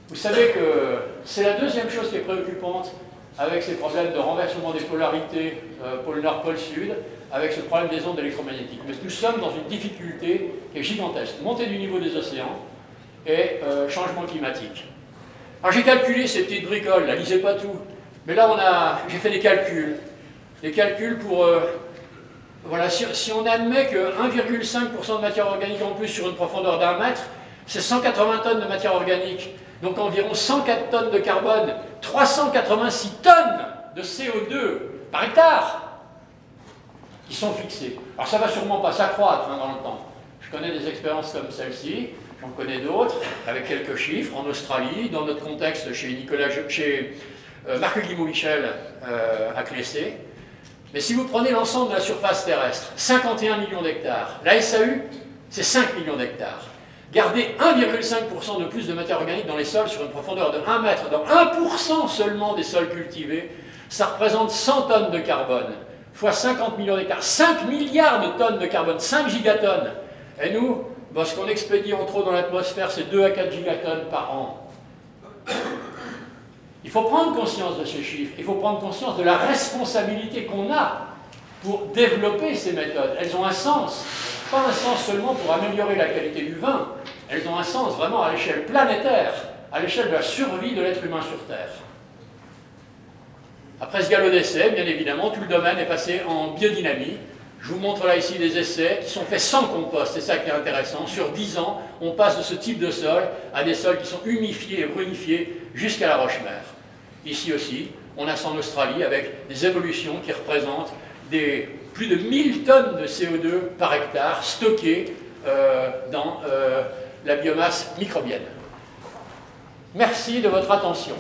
Vous savez que c'est la deuxième chose qui est préoccupante avec ces problèmes de renversement des polarités, pôle nord, pôle sud, avec ce problème des ondes électromagnétiques. Mais nous sommes dans une difficulté qui est gigantesque. Montée du niveau des océans et changement climatique. Alors j'ai calculé ces petites bricoles, là, lisez pas tout. Mais là, j'ai fait des calculs. Des calculs pour... voilà, si on admet que 1,5% de matière organique en plus sur une profondeur d'1 mètre, c'est 180 tonnes de matière organique. Donc environ 104 tonnes de carbone, 386 tonnes de CO2 par hectare qui sont fixées. Alors ça ne va sûrement pas s'accroître dans le temps. Je connais des expériences comme celle-ci, j'en connais d'autres, avec quelques chiffres, en Australie, dans notre contexte chez Marc Guimau-Michel à Clessé. Mais si vous prenez l'ensemble de la surface terrestre, 51 millions d'hectares, la SAU, c'est 5 millions d'hectares. Garder 1,5% de plus de matière organique dans les sols sur une profondeur de 1 mètre, dans 1% seulement des sols cultivés, ça représente 100 tonnes de carbone, fois 50 millions d'hectares, 5 milliards de tonnes de carbone, 5 gigatonnes. Et nous, ce qu'on expédie en trop dans l'atmosphère, c'est 2 à 4 gigatonnes par an. Il faut prendre conscience de ces chiffres, il faut prendre conscience de la responsabilité qu'on a pour développer ces méthodes. Elles ont un sens, pas un sens seulement pour améliorer la qualité du vin, elles ont un sens vraiment à l'échelle planétaire, à l'échelle de la survie de l'être humain sur Terre. Après ce galop d'essais, bien évidemment, tout le domaine est passé en biodynamie. Je vous montre là ici des essais qui sont faits sans compost, c'est ça qui est intéressant. Sur 10 ans, on passe de ce type de sol à des sols qui sont humifiés et brunifiés jusqu'à la roche-mère. Ici aussi, on a ça en Australie avec des évolutions qui représentent plus de 1000 tonnes de CO2 par hectare stockées dans la biomasse microbienne. Merci de votre attention.